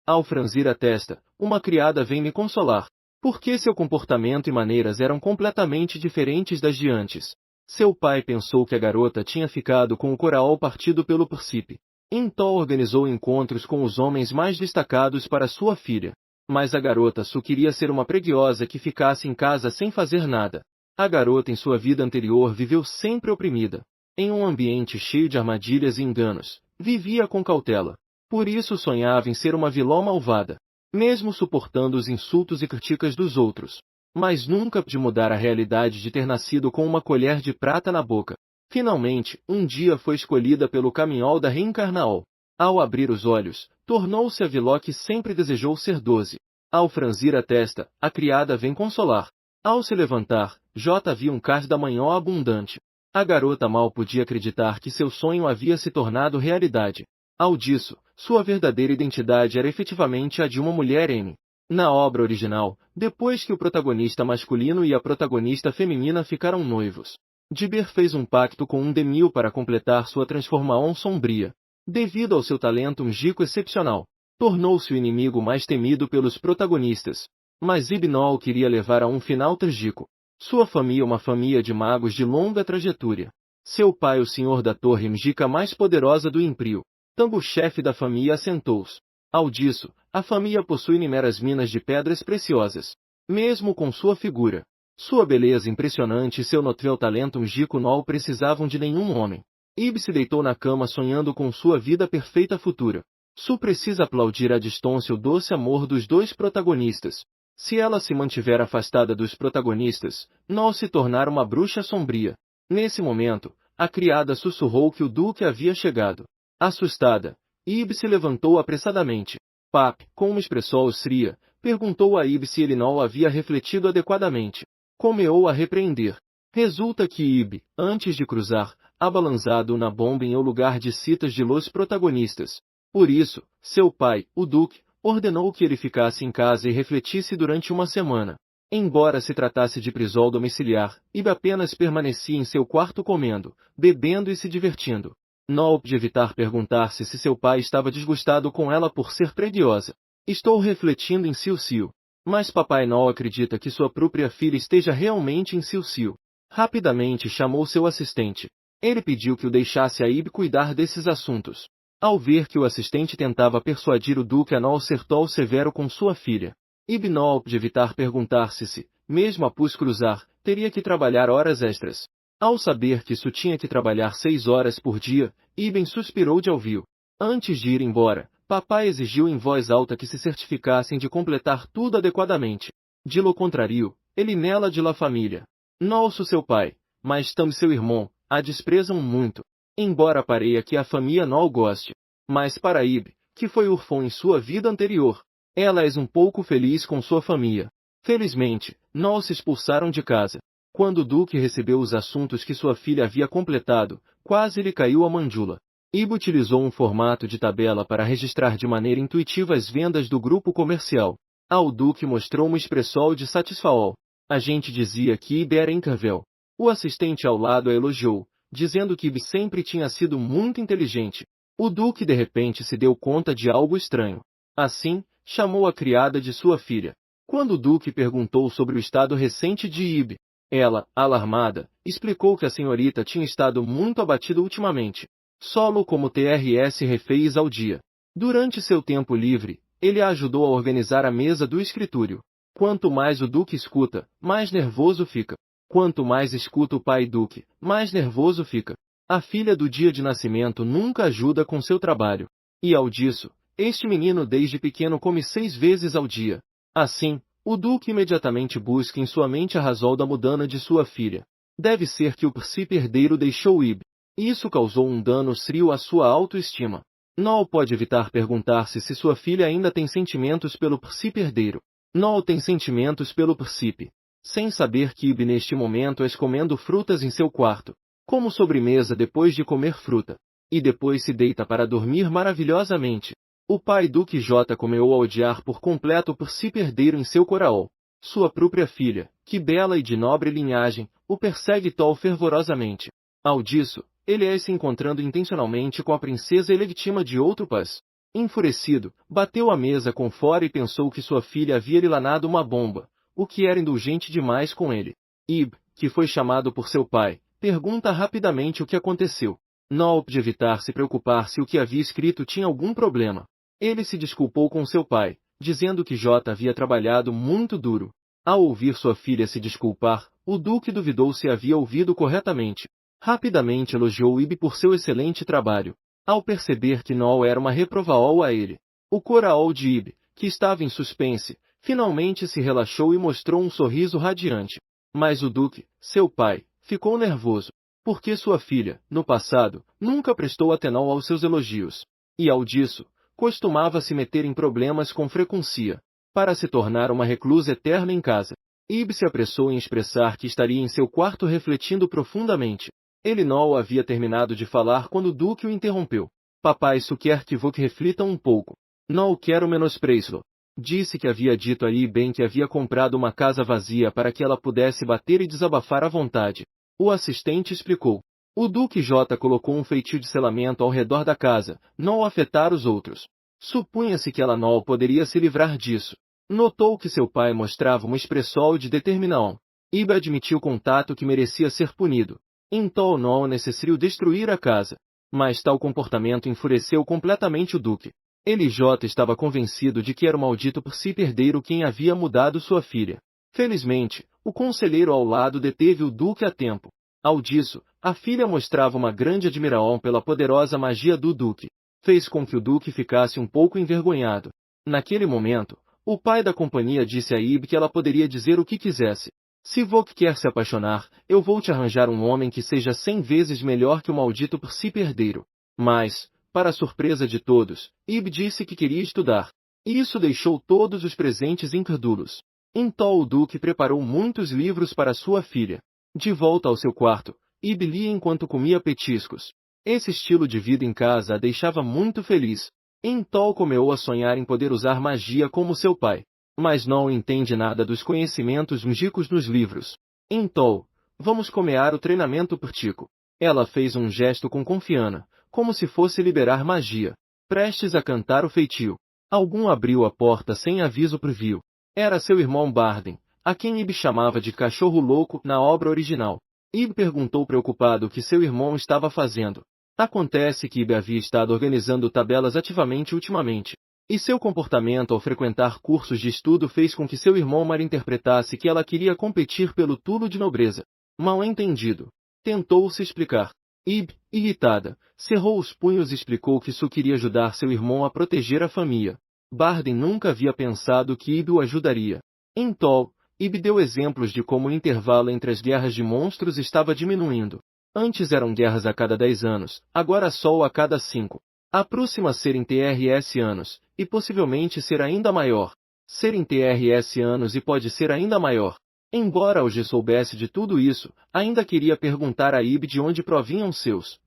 Ao franzir a testa, uma criada vem me consolar, porque seu comportamento e maneiras eram completamente diferentes das de antes. Seu pai pensou que a garota tinha ficado com o coração partido pelo príncipe. Então organizou encontros com os homens mais destacados para sua filha. Mas a garota só queria ser uma preguiça que ficasse em casa sem fazer nada. A garota em sua vida anterior viveu sempre oprimida. Em um ambiente cheio de armadilhas e enganos, vivia com cautela. Por isso sonhava em ser uma vilã malvada, mesmo suportando os insultos e críticas dos outros. Mas nunca de mudar a realidade de ter nascido com uma colher de prata na boca. Finalmente, um dia foi escolhida pelo caminhol da reencarnação. Ao abrir os olhos, tornou-se a vilã que sempre desejou ser 12. Ao franzir a testa, a criada vem consolar. Ao se levantar, J viu um cais da manhã abundante. A garota mal podia acreditar que seu sonho havia se tornado realidade. Ao disso, sua verdadeira identidade era efetivamente a de uma mulher M. Na obra original, depois que o protagonista masculino e a protagonista feminina ficaram noivos, Diber fez um pacto com um Demil para completar sua transformação sombria. Devido ao seu talento mágico excepcional, tornou-se o inimigo mais temido pelos protagonistas. Mas Ibnol queria levar a um final trágico. Sua família uma família de magos de longa trajetória. Seu pai o senhor da torre mágica mais poderosa do Império. Tango chefe da família assentou-se. Ao disso, a família possui inúmeras minas de pedras preciosas. Mesmo com sua figura, sua beleza impressionante e seu notável talento mágico não precisavam de nenhum homem. Ib se deitou na cama sonhando com sua vida perfeita futura. Su precisa aplaudir à distância o doce amor dos dois protagonistas. Se ela se mantiver afastada dos protagonistas, não se tornará uma bruxa sombria. Nesse momento, a criada sussurrou que o duque havia chegado. Assustada, Ib se levantou apressadamente. Pap, com uma expressão fria, perguntou a Ib se ele não havia refletido adequadamente. Começou a repreender. Resulta que Ib, antes de cruzar, abalançado na bomba em o lugar de citas de los protagonistas. Por isso, seu pai, o duque, ordenou que ele ficasse em casa e refletisse durante uma semana. Embora se tratasse de prisão domiciliar, Ib apenas permanecia em seu quarto comendo, bebendo e se divertindo. Não de evitar perguntar-se se seu pai estava desgostado com ela por ser preguiçosa. Estou refletindo em Sil. Mas papai não acredita que sua própria filha esteja realmente em Sil. Rapidamente chamou seu assistente. Ele pediu que o deixasse a Ib cuidar desses assuntos. Ao ver que o assistente tentava persuadir o duque a não ser tão severo com sua filha, Ib não de evitar perguntar-se se, mesmo após cruzar, teria que trabalhar horas extras. Ao saber que isso tinha que trabalhar 6 horas por dia, Ibn suspirou de alívio. Antes de ir embora, papai exigiu em voz alta que se certificassem de completar tudo adequadamente. De lo contrário, ele nela de la família. Nosso seu pai, mas também seu irmão, a desprezam muito. Embora pareia que a família não o goste. Mas para Ib, que foi órfão em sua vida anterior, ela é um pouco feliz com sua família. Felizmente, não se expulsaram de casa. Quando o duque recebeu os assuntos que sua filha havia completado, quase lhe caiu a mandíbula. Ib utilizou um formato de tabela para registrar de maneira intuitiva as vendas do grupo comercial. Ao duque mostrou uma expressão de satisfação. A gente dizia que Ib era incrível. O assistente ao lado a elogiou, dizendo que Ib sempre tinha sido muito inteligente. O duque de repente se deu conta de algo estranho. Assim, chamou a criada de sua filha. Quando o duque perguntou sobre o estado recente de Ib, ela, alarmada, explicou que a senhorita tinha estado muito abatida ultimamente. Solo como TRS reféns ao dia. Durante seu tempo livre, ele a ajudou a organizar a mesa do escritório. Quanto mais o duque escuta, mais nervoso fica. Quanto mais escuta o pai duque, mais nervoso fica. A filha do dia de nascimento nunca ajuda com seu trabalho. E ao disso, este menino desde pequeno come 6 vezes ao dia. Assim, o duque imediatamente busca em sua mente a razão da mudança de sua filha. Deve ser que o príncipe herdeiro deixou Ib. Isso causou um dano sério à sua autoestima. Não pode evitar perguntar-se se sua filha ainda tem sentimentos pelo príncipe herdeiro. Não tem sentimentos pelo príncipe. Sem saber que Ib neste momento é comendo frutas em seu quarto, como sobremesa depois de comer fruta. E depois se deita para dormir maravilhosamente. O pai Duque J começou a odiar por completo o príncipe herdeiro em seu coração. Sua própria filha, que bela e de nobre linhagem, o persegue tão fervorosamente. Ao disso, ele se encontrando intencionalmente com a princesa elegítima de outro país. Enfurecido, bateu a mesa com fora e pensou que sua filha havia lhe lanado uma bomba, o que era indulgente demais com ele. Ib, que foi chamado por seu pai, pergunta rapidamente o que aconteceu. Não de evitar se preocupar se o que havia escrito tinha algum problema. Ele se desculpou com seu pai, dizendo que J havia trabalhado muito duro. Ao ouvir sua filha se desculpar, o Duque duvidou se havia ouvido corretamente. Rapidamente elogiou Ib por seu excelente trabalho. Ao perceber que Noel era uma reprovaol a ele, o coraol de Ib, que estava em suspense, finalmente se relaxou e mostrou um sorriso radiante. Mas o Duque, seu pai, ficou nervoso, porque sua filha, no passado, nunca prestou atenção aos seus elogios. E ao disso, costumava se meter em problemas com frequência, para se tornar uma reclusa eterna em casa. Ib se apressou em expressar que estaria em seu quarto refletindo profundamente. Ele não havia terminado de falar quando o Duque o interrompeu. Papai só quer que você reflita um pouco. Não quero menosprezá-lo. Disse que havia dito a bem que havia comprado uma casa vazia para que ela pudesse bater e desabafar à vontade. O assistente explicou. O Duque J colocou um feitio de selamento ao redor da casa, não afetar os outros. Supunha-se que ela não poderia se livrar disso. Notou que seu pai mostrava uma expressão de determinação. Ib admitiu com tato que merecia ser punido. Então não necessário destruir a casa. Mas tal comportamento enfureceu completamente o Duque. Ele J estava convencido de que era o maldito príncipe herdeiro quem havia mudado sua filha. Felizmente, o conselheiro ao lado deteve o Duque a tempo. Ao disso, a filha mostrava uma grande admiração pela poderosa magia do Duque. Fez com que o Duque ficasse um pouco envergonhado. Naquele momento, o pai da companhia disse a Ib que ela poderia dizer o que quisesse. Se você quer se apaixonar, eu vou te arranjar um homem que seja 100 vezes melhor que o maldito príncipe herdeiro. Mas, para a surpresa de todos, Ib disse que queria estudar. Isso deixou todos os presentes incrédulos. Então o Duque preparou muitos livros para sua filha. De volta ao seu quarto, Ib lia enquanto comia petiscos. Esse estilo de vida em casa a deixava muito feliz. Então começou a sonhar em poder usar magia como seu pai. Mas não entende nada dos conhecimentos mágicos nos livros. Então, vamos começar o treinamento prático. Ela fez um gesto com confiança, como se fosse liberar magia. Prestes a cantar o feitio. Algum abriu a porta sem aviso prévio. Era seu irmão Barden, a quem Ib chamava de cachorro louco na obra original. Ib perguntou preocupado o que seu irmão estava fazendo. Acontece que Ib havia estado organizando tabelas ativamente ultimamente. E seu comportamento ao frequentar cursos de estudo fez com que seu irmão malinterpretasse que ela queria competir pelo título de nobreza. Mal entendido. Tentou se explicar. Ib, irritada, cerrou os punhos e explicou que só queria ajudar seu irmão a proteger a família. Barden nunca havia pensado que Ib o ajudaria. Então, Ib deu exemplos de como o intervalo entre as guerras de monstros estava diminuindo. Antes eram guerras a cada 10 anos, agora só a cada 5. Aproxima ser em TRS anos, e possivelmente ser ainda maior. Ser em TRS anos e pode ser ainda maior. Embora Auge soubesse de tudo isso, ainda queria perguntar a Ib de onde provinham seus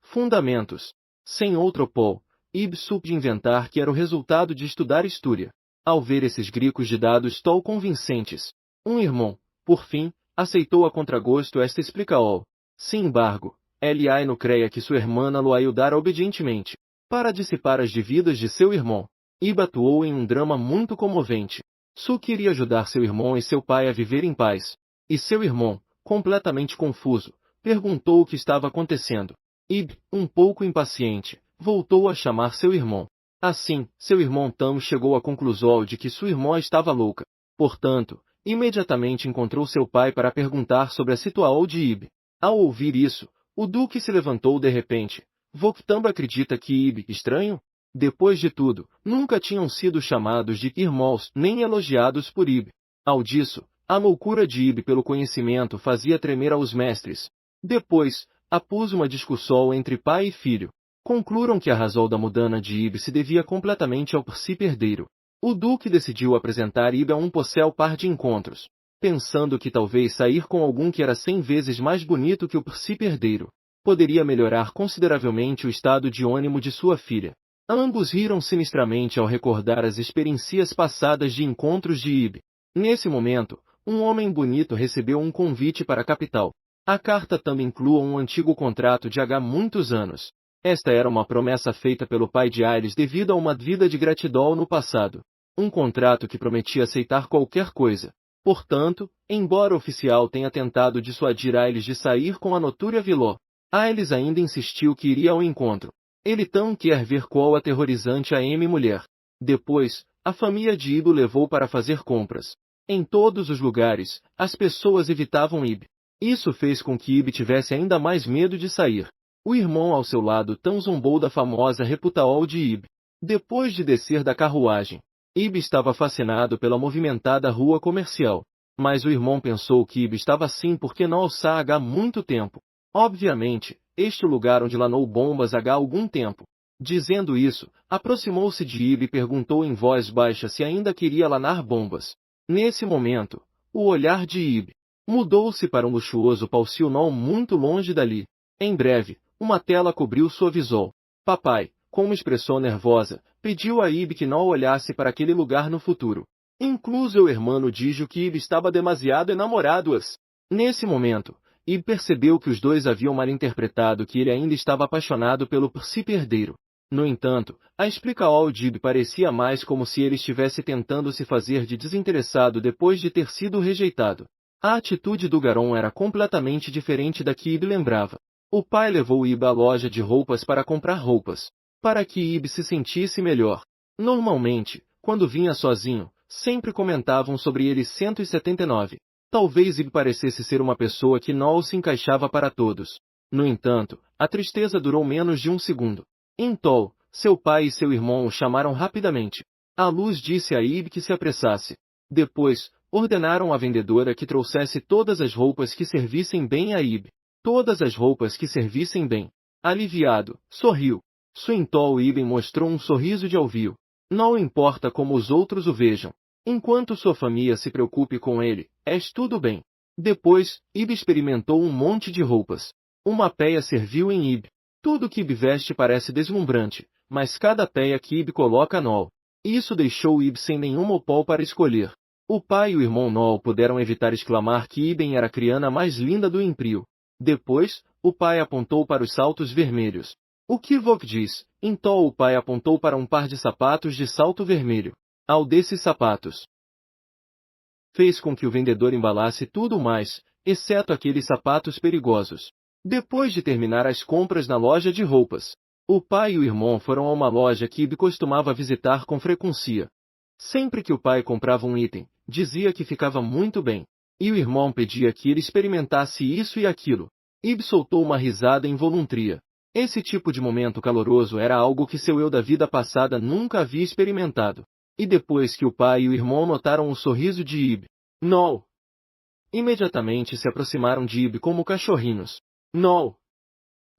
fundamentos. Sem outro Paul, Ib soube de inventar que era o resultado de estudar história. Ao ver esses gricos de dados tão convincentes, um irmão, por fim, aceitou a contragosto esta explicação. Sem embargo, L.A. não creia que sua irmã lo ajudara obedientemente. Para dissipar as dívidas de seu irmão, Ib atuou em um drama muito comovente. Su queria ajudar seu irmão e seu pai a viver em paz. E seu irmão, completamente confuso, perguntou o que estava acontecendo. Ib, um pouco impaciente, voltou a chamar seu irmão. Assim, seu irmão Tam chegou à conclusão de que sua irmã estava louca. Portanto, imediatamente encontrou seu pai para perguntar sobre a situação de Ib. Ao ouvir isso, o Duque se levantou de repente. Voctambo acredita que Ib, estranho? Depois de tudo, nunca tinham sido chamados de irmãos nem elogiados por Ib. Ao disso, a loucura de Ib pelo conhecimento fazia tremer aos mestres. Depois, após uma discussão entre pai e filho, concluíram que a razão da mudança de Ib se devia completamente ao príncipe herdeiro. O Duque decidiu apresentar Ib a um possível par de encontros, pensando que talvez sair com algum que era 100 vezes mais bonito que o príncipe herdeiro poderia melhorar consideravelmente o estado de ânimo de sua filha. Ambos riram sinistramente ao recordar as experiências passadas de encontros de Ib. Nesse momento, um homem bonito recebeu um convite para a capital. A carta também inclua um antigo contrato de muitos anos. Esta era uma promessa feita pelo pai de Ailes devido a uma vida de gratidão no passado. Um contrato que prometia aceitar qualquer coisa. Portanto, embora o oficial tenha tentado dissuadir Ailes de sair com a notória vilã, Ailes ainda insistiu que iria ao encontro. Ele tão quer ver qual aterrorizante a mulher. Depois, a família de Ibe o levou para fazer compras. Em todos os lugares, as pessoas evitavam Ibe. Isso fez com que Ibe tivesse ainda mais medo de sair. O irmão ao seu lado tão zombou da famosa reputação de Ibe. Depois de descer da carruagem, Ibe estava fascinado pela movimentada rua comercial. Mas o irmão pensou que Ibe estava assim porque não há muito tempo. Obviamente, este lugar onde lanou bombas há algum tempo. Dizendo isso, aproximou-se de Ibe e perguntou em voz baixa se ainda queria lanar bombas. Nesse momento, o olhar de Ibe mudou-se para um luxuoso palácio não muito longe dali. Em breve, uma tela cobriu sua visão. Papai, com uma expressão nervosa, pediu a Ibe que não olhasse para aquele lugar no futuro. Incluso o irmão dijo que Ibe estava demasiado enamorado-as. Nesse momento, Ibe percebeu que os dois haviam malinterpretado que ele ainda estava apaixonado pelo príncipe herdeiro. No entanto, a explicação de Ibe parecia mais como se ele estivesse tentando se fazer de desinteressado depois de ter sido rejeitado. A atitude do garoto era completamente diferente da que Ibe lembrava. O pai levou Ibe à loja de roupas para comprar roupas, para que Ibe se sentisse melhor. Normalmente, quando vinha sozinho, sempre comentavam sobre ele 179. Talvez Ibe parecesse ser uma pessoa que não se encaixava para todos. No entanto, a tristeza durou menos de um segundo. Então, seu pai e seu irmão o chamaram rapidamente. A luz disse a Ibe que se apressasse. Depois, ordenaram à vendedora que trouxesse todas as roupas que servissem bem a Ibe. Todas as roupas que servissem bem. Aliviado, sorriu. Então Ibe mostrou um sorriso de alívio. Não importa como os outros o vejam. Enquanto sua família se preocupe com ele, tudo bem. Depois, Ibe experimentou um monte de roupas. Uma peia serviu em Ibe. Tudo que Ibe veste parece deslumbrante, mas cada peia que Ibe coloca Nol. Isso deixou Ibe sem nenhuma opção para escolher. O pai e o irmão Nol puderam evitar exclamar que Ibe era a criança mais linda do Império. Depois, o pai apontou para os saltos vermelhos. O que Vok diz? Então o pai apontou para um par de sapatos de salto vermelho. Ao desses sapatos, fez com que o vendedor embalasse tudo mais, exceto aqueles sapatos perigosos. Depois de terminar as compras na loja de roupas, o pai e o irmão foram a uma loja que Ibe costumava visitar com frequência. Sempre que o pai comprava um item, dizia que ficava muito bem, e o irmão pedia que ele experimentasse isso e aquilo. Ibe soltou uma risada involuntária. Esse tipo de momento caloroso era algo que seu eu da vida passada nunca havia experimentado. E depois que o pai e o irmão notaram o sorriso de Ibe, não! Imediatamente se aproximaram de Ibe como cachorrinhos. Não!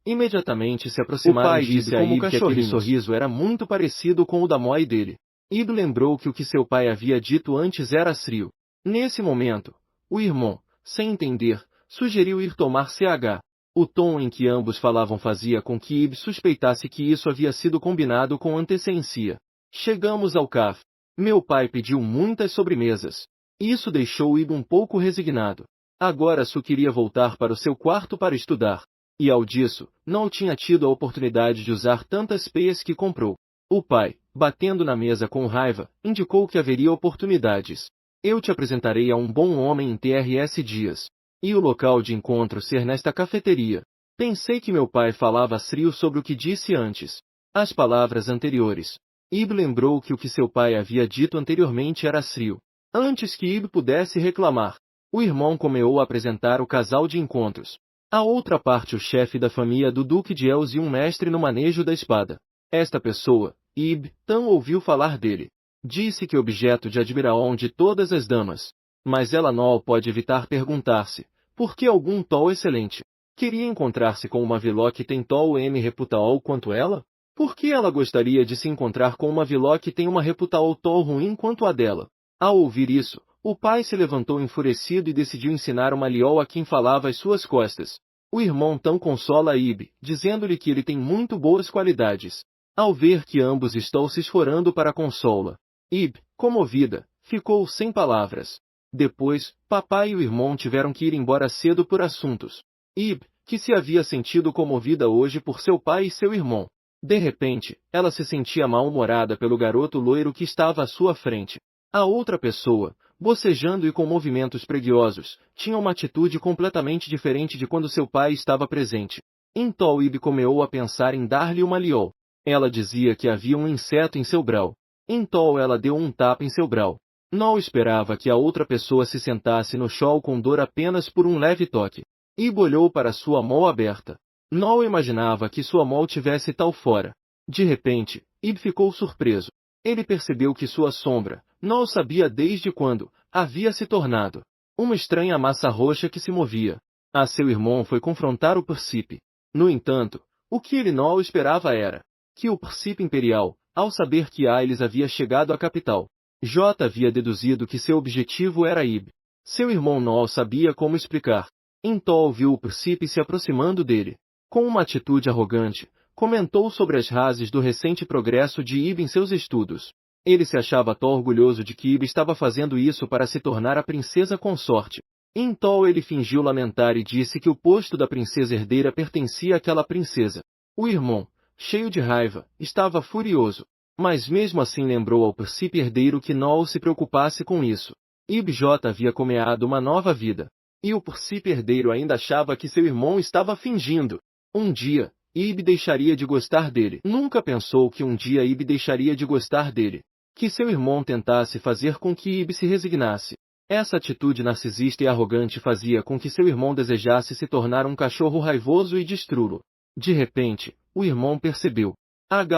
Imediatamente se aproximaram de Ibe como cachorrinhos. Que aquele sorriso era muito parecido com o da mãe dele. Ibe lembrou que o que seu pai havia dito antes era frio. Nesse momento, o irmão, sem entender, sugeriu ir tomar CH. O tom em que ambos falavam fazia com que Ibe suspeitasse que isso havia sido combinado com antecedência. Chegamos ao café. Meu pai pediu muitas sobremesas. Isso deixou Ibe um pouco resignado. Agora só queria voltar para o seu quarto para estudar. E ao disso, não tinha tido a oportunidade de usar tantas peias que comprou. O pai, batendo na mesa com raiva, indicou que haveria oportunidades. Eu te apresentarei a um bom homem em TRS Dias. E o local de encontro ser nesta cafeteria. Pensei que meu pai falava frio sobre o que disse antes. As palavras anteriores. Ibe lembrou que o que seu pai havia dito anteriormente era frio. Antes que Ibe pudesse reclamar, o irmão começou a apresentar o casal de encontros. A outra parte o chefe da família do Duque de Els e um mestre no manejo da espada. Esta pessoa, Ibe, tão ouviu falar dele. Disse que objeto de admiração de todas as damas. Mas ela não pode evitar perguntar-se, por que algum tão excelente queria encontrar-se com uma vilã que tem tal reputação quanto ela? Por que ela gostaria de se encontrar com uma vilã que tem uma reputação tão ruim quanto a dela? Ao ouvir isso, o pai se levantou enfurecido e decidiu ensinar uma lição a quem falava às suas costas. O irmão tão consola Ibe, dizendo-lhe que ele tem muito boas qualidades. Ao ver que ambos estão se esforando para consola, Ibe, comovida, ficou sem palavras. Depois, papai e o irmão tiveram que ir embora cedo por assuntos. Ibe, que se havia sentido comovida hoje por seu pai e seu irmão. De repente, ela se sentia mal-humorada pelo garoto loiro que estava à sua frente. A outra pessoa, bocejando e com movimentos preguiçosos, tinha uma atitude completamente diferente de quando seu pai estava presente. Então Ib começou a pensar em dar-lhe uma liol. Ela dizia que havia um inseto em seu brau. Então ela deu um tapa em seu brau. Não esperava que a outra pessoa se sentasse no chão com dor apenas por um leve toque. Ib olhou para sua mão aberta. Não imaginava que sua mão tivesse tal fora. De repente, Ib ficou surpreso. Ele percebeu que sua sombra, não sabia desde quando, havia se tornado uma estranha massa roxa que se movia. Seu irmão foi confrontar o príncipe. No entanto, o que ele não esperava era que o príncipe imperial, ao saber que Ailes havia chegado à capital, J havia deduzido que seu objetivo era Ib. Seu irmão não sabia como explicar. Então viu o príncipe se aproximando dele. Com uma atitude arrogante, comentou sobre as razões do recente progresso de Ib em seus estudos. Ele se achava tão orgulhoso de que Ib estava fazendo isso para se tornar a princesa consorte. Então ele fingiu lamentar e disse que o posto da princesa herdeira pertencia àquela princesa. O irmão, cheio de raiva, estava furioso. Mas mesmo assim lembrou ao príncipe herdeiro que não se preocupasse com isso. Ib J havia começado uma nova vida. E o príncipe herdeiro ainda achava que seu irmão estava fingindo. Um dia, Ib deixaria de gostar dele. Nunca pensou que um dia Ib deixaria de gostar dele. Que seu irmão tentasse fazer com que Ib se resignasse. Essa atitude narcisista e arrogante fazia com que seu irmão desejasse se tornar um cachorro raivoso e destruí-lo. De repente, o irmão percebeu.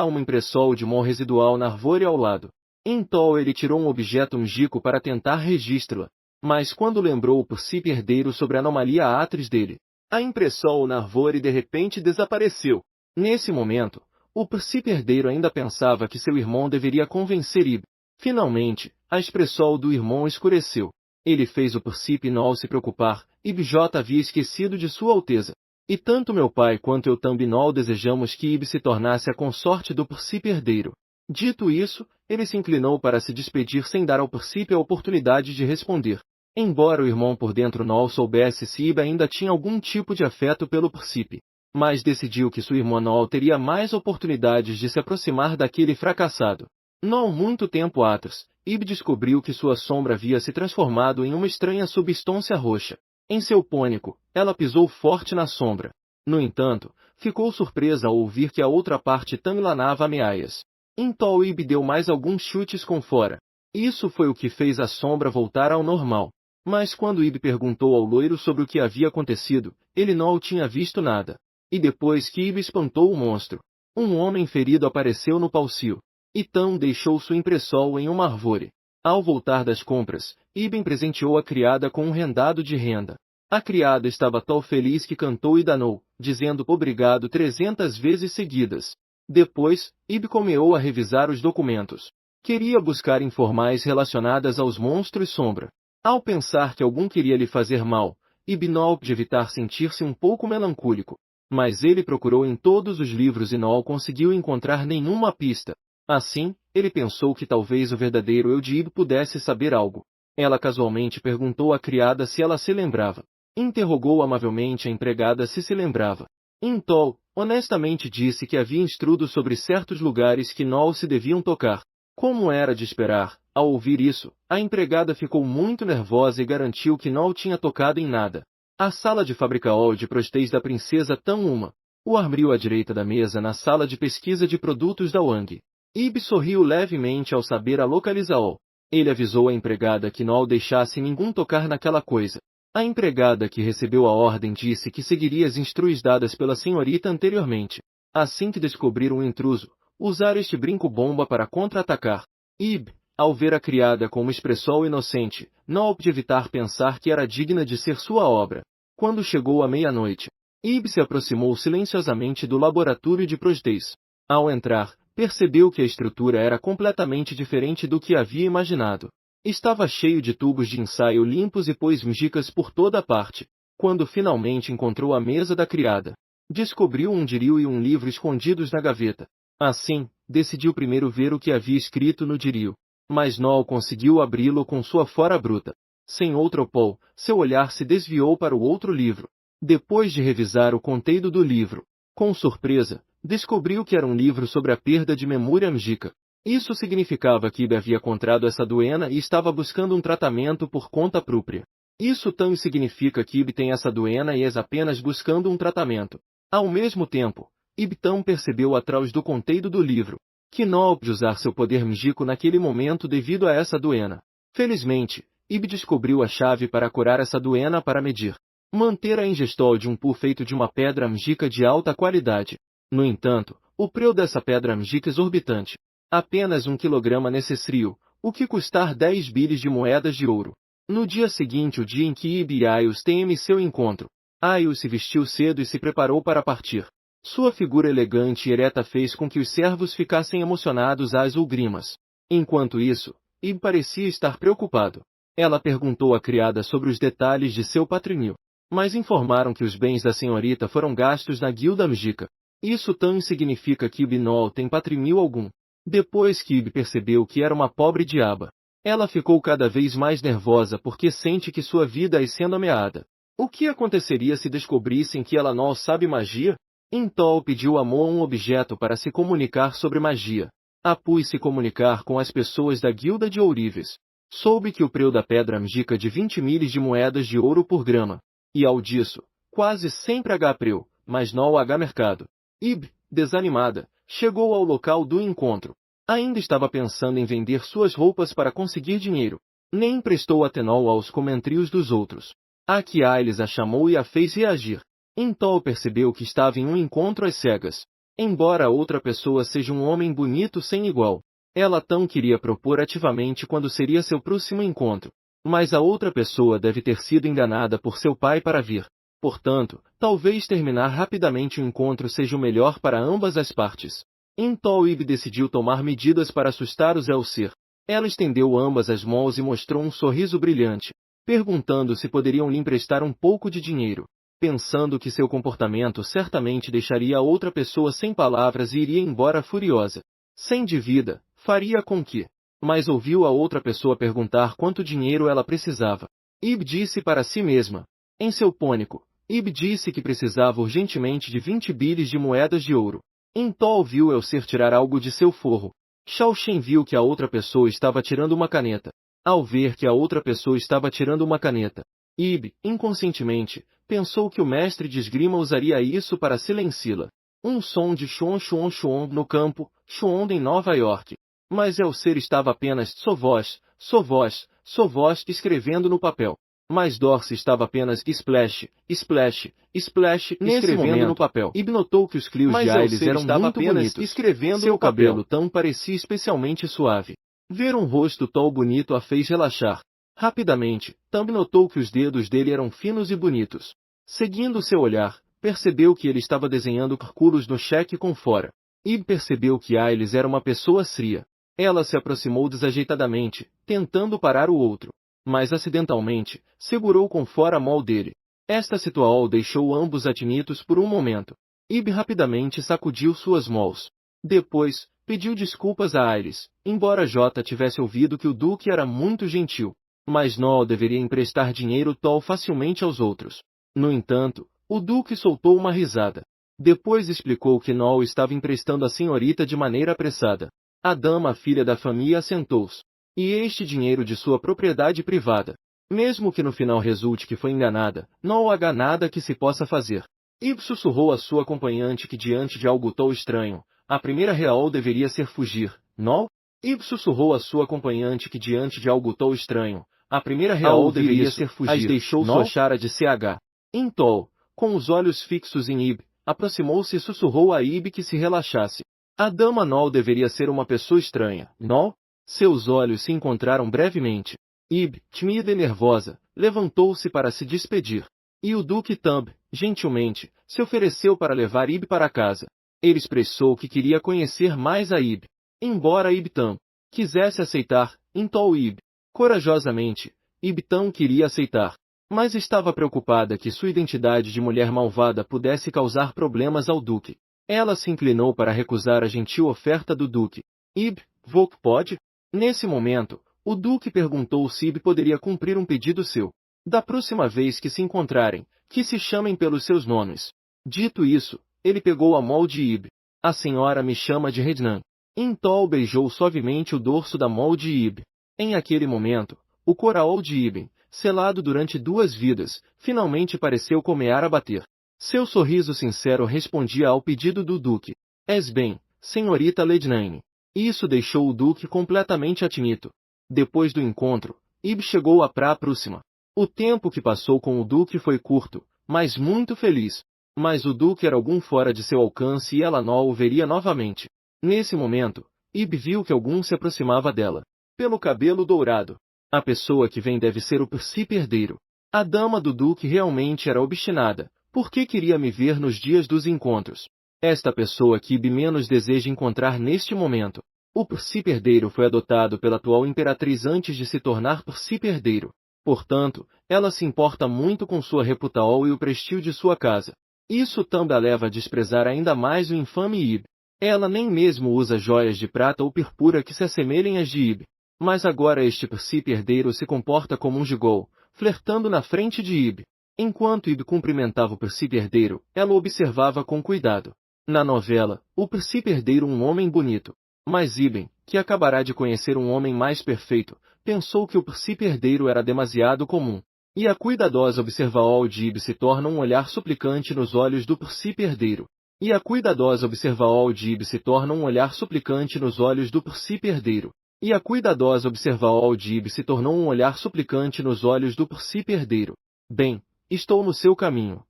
Uma impressão de mão residual na árvore ao lado. Então ele tirou um objeto mágico para tentar registrá-la. Mas quando lembrou o príncipe herdeiro sobre a anomalia atriz dele, a impressão na árvore de repente desapareceu. Nesse momento, o príncipe herdeiro ainda pensava que seu irmão deveria convencer Ib. Finalmente, a expressão do irmão escureceu. Ele fez o príncipe não se preocupar. Ib J havia esquecido de sua alteza. E tanto meu pai quanto eu também não desejamos que Ib se tornasse a consorte do príncipe herdeiro. Dito isso, ele se inclinou para se despedir sem dar ao príncipe a oportunidade de responder. Embora o irmão por dentro não soubesse se Ib ainda tinha algum tipo de afeto pelo príncipe, mas decidiu que sua irmã não teria mais oportunidades de se aproximar daquele fracassado. Não muito tempo atrás, Ib descobriu que sua sombra havia se transformado em uma estranha substância roxa. Em seu pânico, ela pisou forte na sombra. No entanto, ficou surpresa ao ouvir que a outra parte também lanava ameaças. Então Ib deu mais alguns chutes com fora. Isso foi o que fez a sombra voltar ao normal. Mas quando Ib perguntou ao loiro sobre o que havia acontecido, ele não tinha visto nada. E depois que Ib espantou o monstro, um homem ferido apareceu no pálcio. Então deixou sua impressão em uma árvore. Ao voltar das compras, Ib presenteou a criada com um rendado de renda. A criada estava tão feliz que cantou e danou, dizendo obrigado 300 vezes seguidas. Depois, Ib começou a revisar os documentos. Queria buscar informações relacionadas aos monstros sombra. Ao pensar que algum queria lhe fazer mal, Ib não pôde evitar sentir-se um pouco melancólico. Mas ele procurou em todos os livros e não conseguiu encontrar nenhuma pista. Assim, ele pensou que talvez o verdadeiro eu de Ib pudesse saber algo. Ela casualmente perguntou à criada se ela se lembrava. Interrogou amavelmente a empregada se lembrava. Então, honestamente disse que havia instruído sobre certos lugares que não se deviam tocar. Como era de esperar, ao ouvir isso, a empregada ficou muito nervosa e garantiu que não tinha tocado em nada. A sala de fabricação de prostéis da princesa Tan-Uma. O armário à direita da mesa na sala de pesquisa de produtos da Wang. Ib sorriu levemente ao saber a localização. Ele avisou a empregada que não deixasse ninguém tocar naquela coisa. A empregada que recebeu a ordem disse que seguiria as instruções dadas pela senhorita anteriormente. Assim que descobriram o intruso, usar este brinco-bomba para contra-atacar. Ib, ao ver a criada com uma expressão inocente, não pôde evitar pensar que era digna de ser sua obra. Quando chegou a meia-noite, Ib se aproximou silenciosamente do laboratório de prostéis. Ao entrar, percebeu que a estrutura era completamente diferente do que havia imaginado. Estava cheio de tubos de ensaio limpos e pós mágicas por toda parte. Quando finalmente encontrou a mesa da criada, descobriu um diário e um livro escondidos na gaveta. Assim, decidiu primeiro ver o que havia escrito no diário. Mas não conseguiu abri-lo com sua fora bruta. Sem outro opção, seu olhar se desviou para o outro livro. Depois de revisar o conteúdo do livro, com surpresa, descobriu que era um livro sobre a perda de memória amnésica. Isso significava que Ib havia contraído essa doença e estava buscando um tratamento por conta própria. Isso também significa que Ib tem essa doença e é apenas buscando um tratamento. Ao mesmo tempo, Ib também percebeu atrás do conteúdo do livro que não pôde usar seu poder mágico naquele momento devido a essa doença. Felizmente, Ib descobriu a chave para curar essa doença para medir. Manter a ingestão de um pó feito de uma pedra mágica de alta qualidade. No entanto, o preço dessa pedra mágica é exorbitante. Apenas 1 kg necessário, o que custar 10 bilhões de moedas de ouro. No dia seguinte, o dia em que Ib e Aius têm seu encontro, Aius se vestiu cedo e se preparou para partir. Sua figura elegante e ereta fez com que os servos ficassem emocionados às lágrimas. Enquanto isso, Ib parecia estar preocupado. Ela perguntou à criada sobre os detalhes de seu patrimônio, mas informaram que os bens da senhorita foram gastos na guilda mágica. Isso também significa que Ib não tem patrimônio algum. Depois que Ib percebeu que era uma pobre diaba, ela ficou cada vez mais nervosa porque sente que sua vida está sendo ameaçada. O que aconteceria se descobrissem que ela não sabe magia? Então pediu a Mo um objeto para se comunicar sobre magia. Após se comunicar com as pessoas da guilda de ourives, soube que o preço da pedra mágica de 20 milhas de moedas de ouro por grama. E ao disso, quase sempre H preço, mas não H mercado. Ib, desanimada, chegou ao local do encontro. Ainda estava pensando em vender suas roupas para conseguir dinheiro. Nem prestou atenção aos comentários dos outros. Aqui Ailes a chamou e a fez reagir. Então percebeu que estava em um encontro às cegas. Embora a outra pessoa seja um homem bonito sem igual, ela tão queria propor ativamente quando seria seu próximo encontro. Mas a outra pessoa deve ter sido enganada por seu pai para vir. Portanto, talvez terminar rapidamente o encontro seja o melhor para ambas as partes. Então Ib decidiu tomar medidas para assustar os Elser. Ela estendeu ambas as mãos e mostrou um sorriso brilhante, perguntando se poderiam lhe emprestar um pouco de dinheiro. Pensando que seu comportamento certamente deixaria a outra pessoa sem palavras e iria embora furiosa. Sem dívida, faria com que. Mas ouviu a outra pessoa perguntar quanto dinheiro ela precisava. Ib disse para si mesma. Em seu pânico, Ib disse que precisava urgentemente de 20 bilhões de moedas de ouro. Então ouviu Elser tirar algo de seu forro. Shao Shen viu que a outra pessoa estava tirando uma caneta. Ao ver que a outra pessoa estava tirando uma caneta, Ib, inconscientemente, pensou que o mestre de esgrima usaria isso para silenciá-la. Um som de chuon chuon chuon no campo, chuon em Nova York. Mas Elser estava apenas sovós, sovós, sovós escrevendo no papel. Mas Dorsey estava apenas splash, splash, splash escrevendo no papel. Ib notou que os clios de Ailes eram muito bonitos. Escrevendo seu cabelo tão parecia especialmente suave. Ver um rosto tão bonito a fez relaxar. Rapidamente, Thumb notou que os dedos dele eram finos e bonitos. Seguindo seu olhar, percebeu que ele estava desenhando círculos no cheque com fora. Ib percebeu que Ailes era uma pessoa fria. Ela se aproximou desajeitadamente, tentando parar o outro. Mas acidentalmente, segurou com fora a mão dele. Esta situação deixou ambos atinitos por um momento. Ib rapidamente sacudiu suas mãos. Depois, pediu desculpas a Ailes, embora J tivesse ouvido que o Duque era muito gentil. Mas não deveria emprestar dinheiro tão facilmente aos outros. No entanto, o Duque soltou uma risada. Depois explicou que não estava emprestando a senhorita de maneira apressada. A dama filha da família assentou-se. E este dinheiro de sua propriedade privada. Mesmo que no final resulte que foi enganada, não há nada que se possa fazer. Ib sussurrou à sua acompanhante que diante de algo tão estranho, a primeira real deveria ser fugir, não? Ib sussurrou à sua acompanhante que diante de algo tão estranho, a primeira real deveria ser fugir, mas deixou sua chara de CH. Então, com os olhos fixos em Ib, aproximou-se e sussurrou a Ib que se relaxasse. A dama Nol deveria ser uma pessoa estranha, não? Seus olhos se encontraram brevemente. Ib, tímida e nervosa, levantou-se para se despedir. E o Duque Thumb, gentilmente, se ofereceu para levar Ib para casa. Ele expressou que queria conhecer mais a Ib. Embora Ib Thumb quisesse aceitar, então Ib, corajosamente, Ib Thumb queria aceitar. Mas estava preocupada que sua identidade de mulher malvada pudesse causar problemas ao Duque. Ela se inclinou para recusar a gentil oferta do Duque. Ib, Vok pode? Nesse momento, o Duque perguntou se Ib poderia cumprir um pedido seu. Da próxima vez que se encontrarem, que se chamem pelos seus nomes. Dito isso, ele pegou a mão de Ib. A senhora me chama de Rednan. Intol beijou suavemente o dorso da mão de Ib. Em aquele momento, o coraol de Ibn, selado durante 2 vidas, finalmente pareceu começar a bater. Seu sorriso sincero respondia ao pedido do Duque. És bem, senhorita Lednaine. Isso deixou o Duque completamente atinito. Depois do encontro, Ib chegou à praia próxima. O tempo que passou com o Duque foi curto, mas muito feliz. Mas o Duque era algum fora de seu alcance e ela não o veria novamente. Nesse momento, Ib viu que algum se aproximava dela. Pelo cabelo dourado. A pessoa que vem deve ser o príncipe herdeiro. A dama do Duque realmente era obstinada, porque queria me ver nos dias dos encontros. Esta pessoa que Ib menos deseja encontrar neste momento. O príncipe herdeiro foi adotado pela atual imperatriz antes de se tornar príncipe herdeiro. Portanto, ela se importa muito com sua reputação e o prestígio de sua casa. Isso também a leva a desprezar ainda mais o infame Ib. Ela nem mesmo usa joias de prata ou purpura que se assemelhem às de Ib. Mas agora este príncipe herdeiro se comporta como um gigol, flertando na frente de Ib. Enquanto Ib cumprimentava o príncipe herdeiro, ela o observava com cuidado. Na novela, o príncipe herdeiro um homem bonito. Mas Ibn, que acabará de conhecer um homem mais perfeito, pensou que o príncipe herdeiro era demasiado comum. E a cuidadosa observação de Ib se torna um olhar suplicante nos olhos do príncipe herdeiro. E a cuidadosa observação de Ib se torna um olhar suplicante nos olhos do príncipe herdeiro. E a cuidadosa observação de Ib se tornou um olhar suplicante nos olhos do príncipe herdeiro. Bem, estou no seu caminho.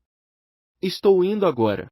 Estou indo agora.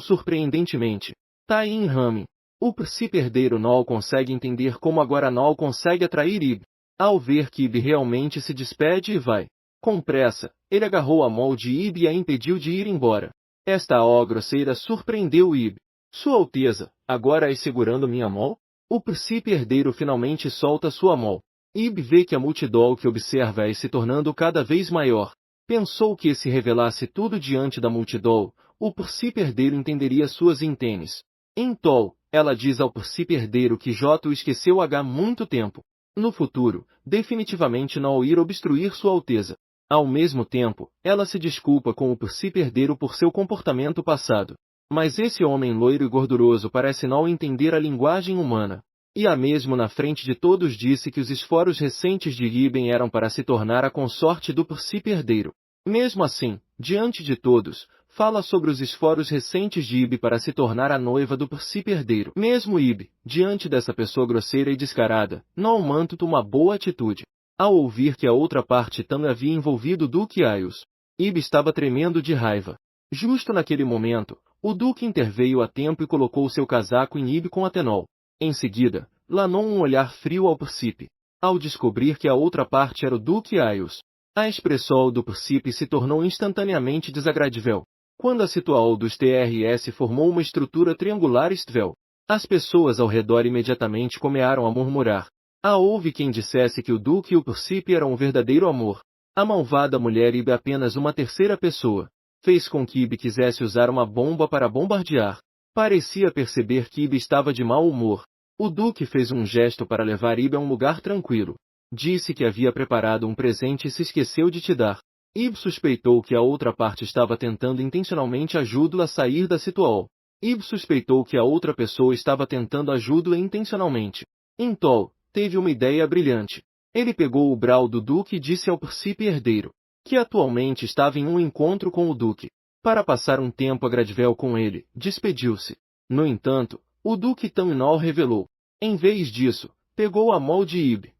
Surpreendentemente. Tain Rami. O príncipe herdeiro não consegue entender como agora não consegue atrair Ib. Ao ver que Ib realmente se despede e vai. Com pressa, ele agarrou a mão de Ib e a impediu de ir embora. Esta grosseira surpreendeu Ib. Sua Alteza, agora segurando minha mão? O príncipe herdeiro finalmente solta sua mão. Ib vê que a multidão que observa se tornando cada vez maior. Pensou que se revelasse tudo diante da multidão, o príncipe herdeiro entenderia suas intenções. Então, ela diz ao príncipe herdeiro que J o esqueceu há muito tempo. No futuro, definitivamente não ir obstruir sua Alteza. Ao mesmo tempo, ela se desculpa com o príncipe herdeiro por seu comportamento passado. Mas esse homem loiro e gorduroso parece não entender a linguagem humana. E a mesmo na frente de todos disse que os esforços recentes de Ibn eram para se tornar a consorte do príncipe herdeiro. Mesmo assim, diante de todos, fala sobre os esforços recentes de Ib para se tornar a noiva do príncipe herdeiro. Mesmo Ib, diante dessa pessoa grosseira e descarada, não mantém uma boa atitude. Ao ouvir que a outra parte também havia envolvido o Duque Aius, Ib estava tremendo de raiva. Justo naquele momento, o Duque interveio a tempo e colocou seu casaco em Ib com Atenol. Em seguida, lanou um olhar frio ao príncipe. Ao descobrir que a outra parte era o Duque Aius, a expressão do príncipe se tornou instantaneamente desagradável. Quando a situação dos TRS formou uma estrutura triangular estvel, as pessoas ao redor imediatamente começaram a murmurar. Houve quem dissesse que o Duque e o príncipe eram um verdadeiro amor. A malvada mulher Ib apenas uma terceira pessoa. Fez com que Ib quisesse usar uma bomba para bombardear. Parecia perceber que Ib estava de mau humor. O Duque fez um gesto para levar Ib a um lugar tranquilo. Disse que havia preparado um presente e se esqueceu de te dar. Ib suspeitou que a outra parte estava tentando intencionalmente ajudá-lo a sair da situação. Ib suspeitou que a outra pessoa estava tentando ajudá-lo intencionalmente. Então, teve uma ideia brilhante. Ele pegou o brau do Duque e disse ao príncipe herdeiro, que atualmente estava em um encontro com o Duque. Para passar um tempo agradável com ele, despediu-se. No entanto, o Duque também não revelou. Em vez disso, pegou a mão de Ib.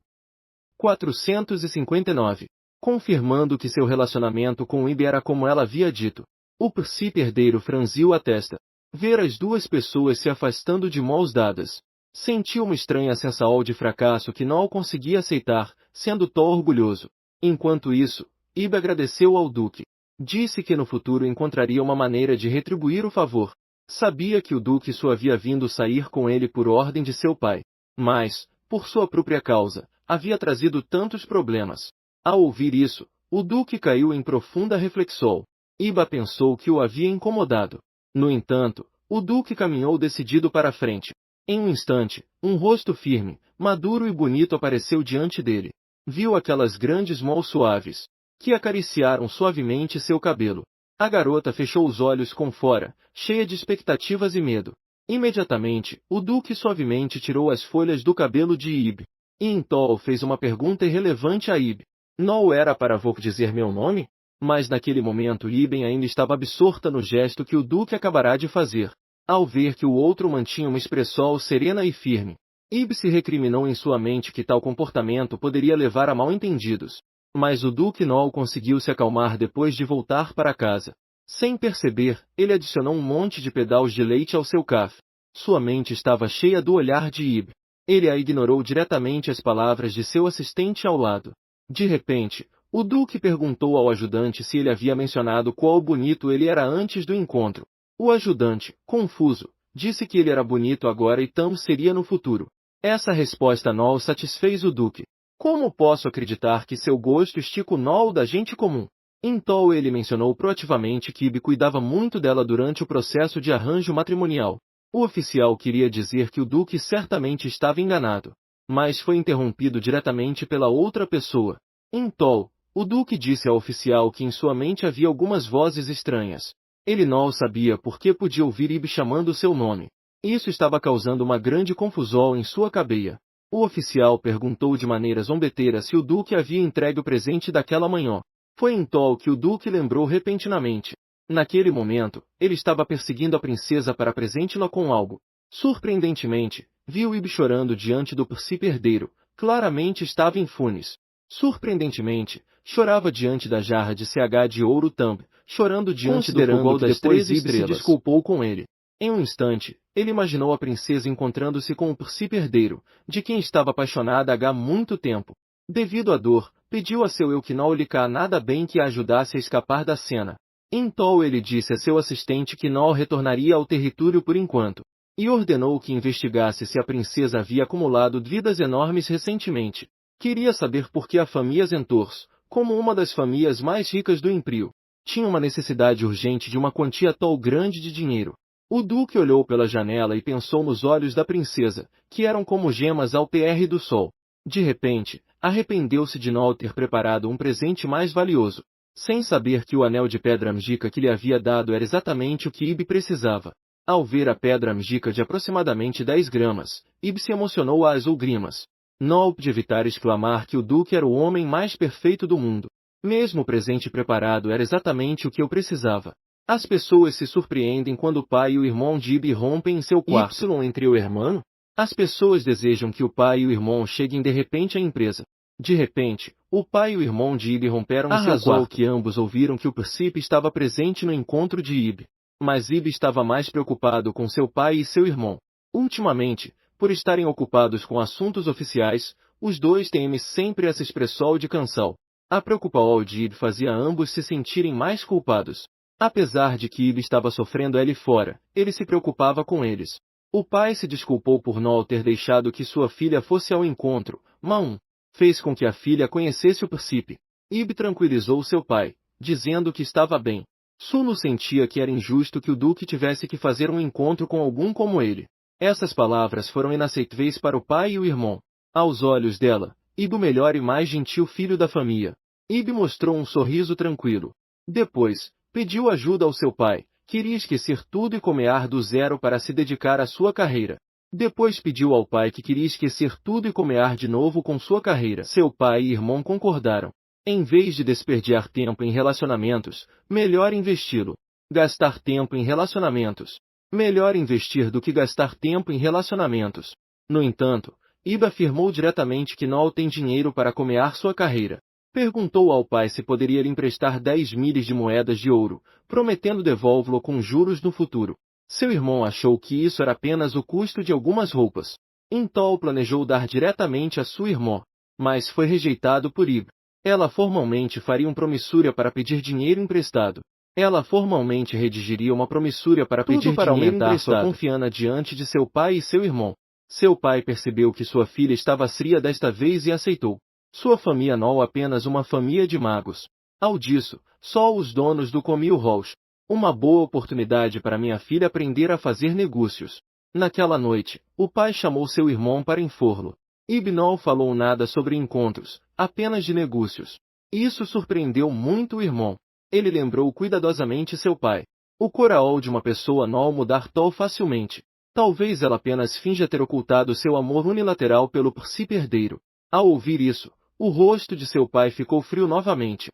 459. Confirmando que seu relacionamento com Ib era como ela havia dito. O príncipe herdeiro franziu a testa. Ver as duas pessoas se afastando de mãos dadas. Sentiu uma estranha sensação de fracasso que não conseguia aceitar, sendo tão orgulhoso. Enquanto isso, Ib agradeceu ao Duque. Disse que no futuro encontraria uma maneira de retribuir o favor. Sabia que o Duque só havia vindo sair com ele por ordem de seu pai. Mas, por sua própria causa, havia trazido tantos problemas. Ao ouvir isso, o Duque caiu em profunda reflexão. Iba pensou que o havia incomodado. No entanto, o Duque caminhou decidido para a frente. Em um instante, um rosto firme, maduro e bonito apareceu diante dele. Viu aquelas grandes mãos suaves. que acariciaram suavemente seu cabelo. A garota fechou os olhos com fora, cheia de expectativas e medo. Imediatamente, o Duque suavemente tirou as folhas do cabelo de Ib. E Intol fez uma pergunta irrelevante a Ib. Não era para vou dizer meu nome? Mas naquele momento Iben ainda estava absorta no gesto que o Duque acabará de fazer. Ao ver que o outro mantinha uma expressão serena e firme, Ib se recriminou em sua mente que tal comportamento poderia levar a mal-entendidos. Mas o Duque Nol conseguiu se acalmar depois de voltar para casa. Sem perceber, ele adicionou um monte de pedais de leite ao seu café. Sua mente estava cheia do olhar de Ib. Ele a ignorou diretamente as palavras de seu assistente ao lado. De repente, o Duque perguntou ao ajudante se ele havia mencionado quão bonito ele era antes do encontro. O ajudante, confuso, disse que ele era bonito agora e tão seria no futuro. Essa resposta Nol satisfez o Duque. Como posso acreditar que seu gosto estica o Nol da gente comum? Então ele mencionou proativamente que Ib cuidava muito dela durante o processo de arranjo matrimonial. O oficial queria dizer que o Duque certamente estava enganado, mas foi interrompido diretamente pela outra pessoa. Então, o Duque disse ao oficial que em sua mente havia algumas vozes estranhas. Ele não sabia por que podia ouvir Ib chamando seu nome. Isso estava causando uma grande confusão em sua cabeça. O oficial perguntou de maneira zombeteira se o Duque havia entregue o presente daquela manhã. Foi então que o Duque lembrou repentinamente. Naquele momento, ele estava perseguindo a princesa para presentê-la com algo. Surpreendentemente, viu Ib chorando diante do príncipe herdeiro. Claramente estava em funes. Surpreendentemente, chorava diante da jarra de CH de ouro Thumb, chorando diante do fogão das 3 estrelas. Se desculpou com ele. Em um instante, ele imaginou a princesa encontrando-se com o príncipe herdeiro, de quem estava apaixonada há muito tempo. Devido à dor, pediu a seu eu que não lhe cá nada bem que a ajudasse a escapar da cena. Então ele disse a seu assistente que não retornaria ao território por enquanto, e ordenou que investigasse se a princesa havia acumulado dívidas enormes recentemente. Queria saber por que a família Zentors, como uma das famílias mais ricas do Império, tinha uma necessidade urgente de uma quantia tão grande de dinheiro. O Duque olhou pela janela e pensou nos olhos da princesa, que eram como gemas ao pr do sol. De repente, arrependeu-se de não ter preparado um presente mais valioso, sem saber que o anel de pedra mágica que lhe havia dado era exatamente o que Ib precisava. Ao ver a pedra mágica de aproximadamente 10 gramas, Ib se emocionou às lágrimas. Não pude evitar exclamar que o Duque era o homem mais perfeito do mundo. Mesmo o presente preparado era exatamente o que eu precisava. As pessoas se surpreendem quando o pai e o irmão de Ib rompem em seu quarto. Entre o irmão? As pessoas desejam que o pai e o irmão cheguem de repente à empresa. De repente, o pai e o irmão de Ib romperam em seu quarto que ambos ouviram que o príncipe estava presente no encontro de Ib. Mas Ib estava mais preocupado com seu pai e seu irmão. Ultimamente, por estarem ocupados com assuntos oficiais, os dois temem sempre essa expressão de canção. A preocupação de Ib fazia ambos se sentirem mais culpados. Apesar de que Ib estava sofrendo ali fora, ele se preocupava com eles. O pai se desculpou por não ter deixado que sua filha fosse ao encontro, mas fez com que a filha conhecesse o príncipe. Ib tranquilizou seu pai, dizendo que estava bem. Suno sentia que era injusto que o Duque tivesse que fazer um encontro com algum como ele. Essas palavras foram inaceitáveis para o pai e o irmão. Aos olhos dela, Ib o melhor e mais gentil filho da família. Ib mostrou um sorriso tranquilo. Depois, pediu ajuda ao seu pai. Queria esquecer tudo e começar do zero para se dedicar à sua carreira. Depois pediu ao pai que queria esquecer tudo e começar de novo com sua carreira. Seu pai e irmão concordaram. Em vez de desperdiçar tempo em relacionamentos, melhor investi-lo. Gastar tempo em relacionamentos. Melhor investir do que gastar tempo em relacionamentos. No entanto, Ib afirmou diretamente que não tem dinheiro para começar sua carreira. Perguntou ao pai se poderia lhe emprestar 10 milhas de moedas de ouro, prometendo devolvê-lo com juros no futuro. Seu irmão achou que isso era apenas o custo de algumas roupas. Então planejou dar diretamente a sua irmã, mas foi rejeitado por Ib. Ela formalmente faria uma promissória para pedir dinheiro emprestado. Ela formalmente redigiria uma promissória para pedir dinheiro aumentar sua confiança diante de seu pai e seu irmão. Seu pai percebeu que sua filha estava fria desta vez e aceitou. Sua família não é apenas uma família de magos. Ao disso, só os donos do Comil Roche. Uma boa oportunidade para minha filha aprender a fazer negócios. Naquela noite, o pai chamou seu irmão para informá-lo. Ib não falou nada sobre encontros, apenas de negócios. Isso surpreendeu muito o irmão. Ele lembrou cuidadosamente seu pai. O coraol de uma pessoa não mudar tão facilmente. Talvez ela apenas finja ter ocultado seu amor unilateral pelo príncipe herdeiro. Ao ouvir isso, o rosto de seu pai ficou frio novamente.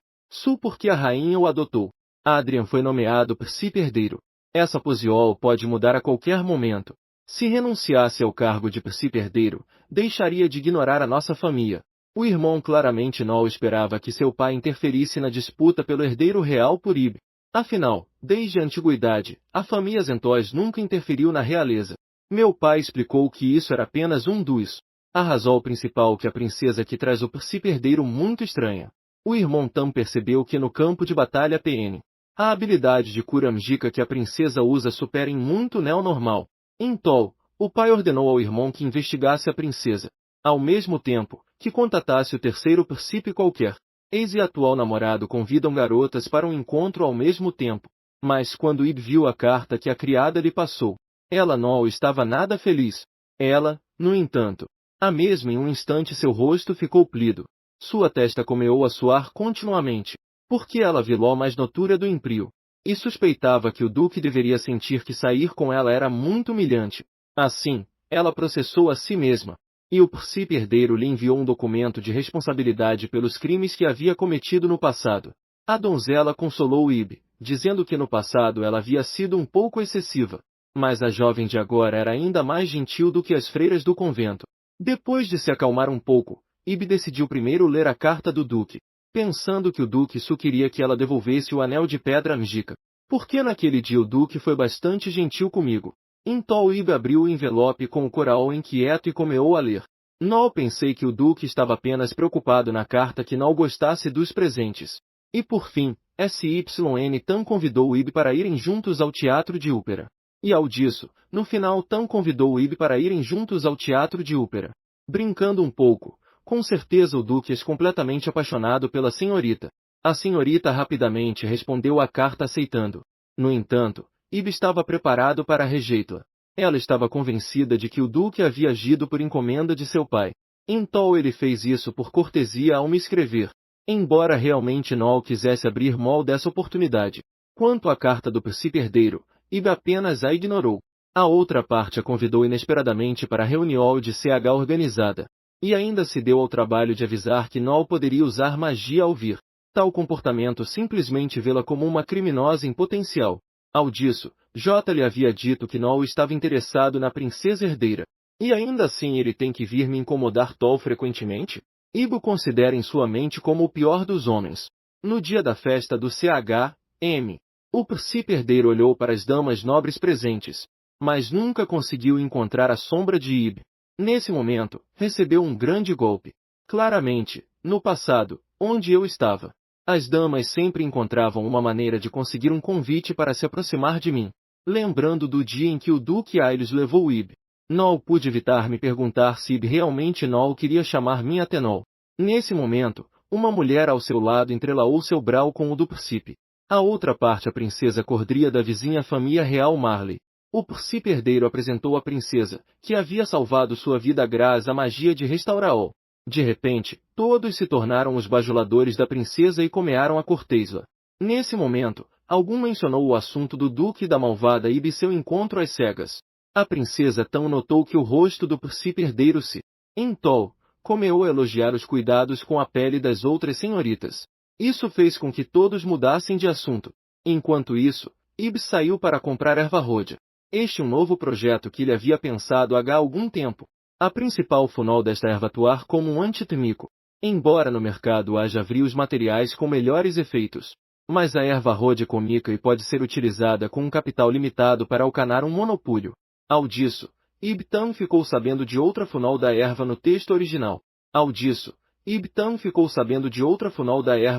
Porque a rainha o adotou. Adrian foi nomeado príncipe herdeiro. Essa posição pode mudar a qualquer momento. Se renunciasse ao cargo de príncipe herdeiro, deixaria de ignorar a nossa família. O irmão claramente não esperava que seu pai interferisse na disputa pelo herdeiro real por Ib. Afinal, desde a antiguidade, a família Zentos nunca interferiu na realeza. Meu pai explicou que isso era apenas um dos. A razão principal que a princesa que traz o príncipe herdeiro muito estranha. O irmão Tam percebeu que no campo de batalha PN, a habilidade de cura mágica que a princesa usa supera em muito o normal. Então, o pai ordenou ao irmão que investigasse a princesa. Ao mesmo tempo, que contatasse o terceiro príncipe qualquer. Ex e atual namorado convidam garotas para um encontro ao mesmo tempo. Mas quando Ib viu a carta que a criada lhe passou, ela não estava nada feliz. Ela, no entanto, a mesma em um instante seu rosto ficou pálido. Sua testa começou a suar continuamente, porque ela viu a mais notura do imprio. E suspeitava que o duque deveria sentir que sair com ela era muito humilhante. Assim, ela processou a si mesma. E o príncipe herdeiro lhe enviou um documento de responsabilidade pelos crimes que havia cometido no passado. A donzela consolou Ib, dizendo que no passado ela havia sido um pouco excessiva. Mas a jovem de agora era ainda mais gentil do que as freiras do convento. Depois de se acalmar um pouco, Ib decidiu primeiro ler a carta do duque, pensando que o duque só queria que ela devolvesse o anel de pedra mágica. Porque naquele dia o duque foi bastante gentil comigo. Então Ib abriu o envelope com o coraol inquieto e começou a ler. Não pensei que o duque estava apenas preocupado na carta que não gostasse dos presentes. E por fim, SYN Tam convidou Ib para irem juntos ao teatro de ópera. E ao disso, no final Tam convidou Ib para irem juntos ao teatro de ópera. Brincando um pouco, com certeza o duque é completamente apaixonado pela senhorita. A senhorita rapidamente respondeu à carta aceitando. No entanto, Ib estava preparado para rejeitá-la. Ela estava convencida de que o duque havia agido por encomenda de seu pai. Então ele fez isso por cortesia ao me escrever, embora realmente não quisesse abrir mão dessa oportunidade. Quanto à carta do príncipe herdeiro, Ib apenas a ignorou. A outra parte a convidou inesperadamente para a reunião de CH organizada, e ainda se deu ao trabalho de avisar que não poderia usar magia ao vir. Tal comportamento simplesmente vê-la como uma criminosa em potencial. Ao disso, J lhe havia dito que não estava interessado na princesa herdeira. E ainda assim ele tem que vir me incomodar tão frequentemente? Ibo considera em sua mente como o pior dos homens. No dia da festa do CH.M., o príncipe herdeiro olhou para as damas nobres presentes, mas nunca conseguiu encontrar a sombra de Ib. Nesse momento, recebeu um grande golpe. Claramente, no passado, onde eu estava, as damas sempre encontravam uma maneira de conseguir um convite para se aproximar de mim. Lembrando do dia em que o Duque Ailes levou Ib, não pude evitar me perguntar se Ib realmente não queria chamar minha atenção. Nesse momento, uma mulher ao seu lado entrelaçou seu brau com o do príncipe. A outra parte a princesa Cordria da vizinha família real Marley. O príncipe herdeiro apresentou a princesa, que havia salvado sua vida graças à magia de restauração. De repente, todos se tornaram os bajuladores da princesa e começaram a cortejá-la. Nesse momento, algum mencionou o assunto do duque da malvada Ib e seu encontro às cegas. A princesa tão notou que o rosto do príncipe herdeiro se entou, começou a elogiar os cuidados com a pele das outras senhoritas. Isso fez com que todos mudassem de assunto. Enquanto isso, Ib saiu para comprar erva roxa. Este um novo projeto que ele havia pensado há algum tempo. A principal funal desta erva atuar como um antitérmico. Embora no mercado haja vários materiais com melhores efeitos, mas a erva roxa é cômica e pode ser utilizada com um capital limitado para alcançar um monopólio. Ao disso, Ib Tam ficou sabendo de outra funal da erva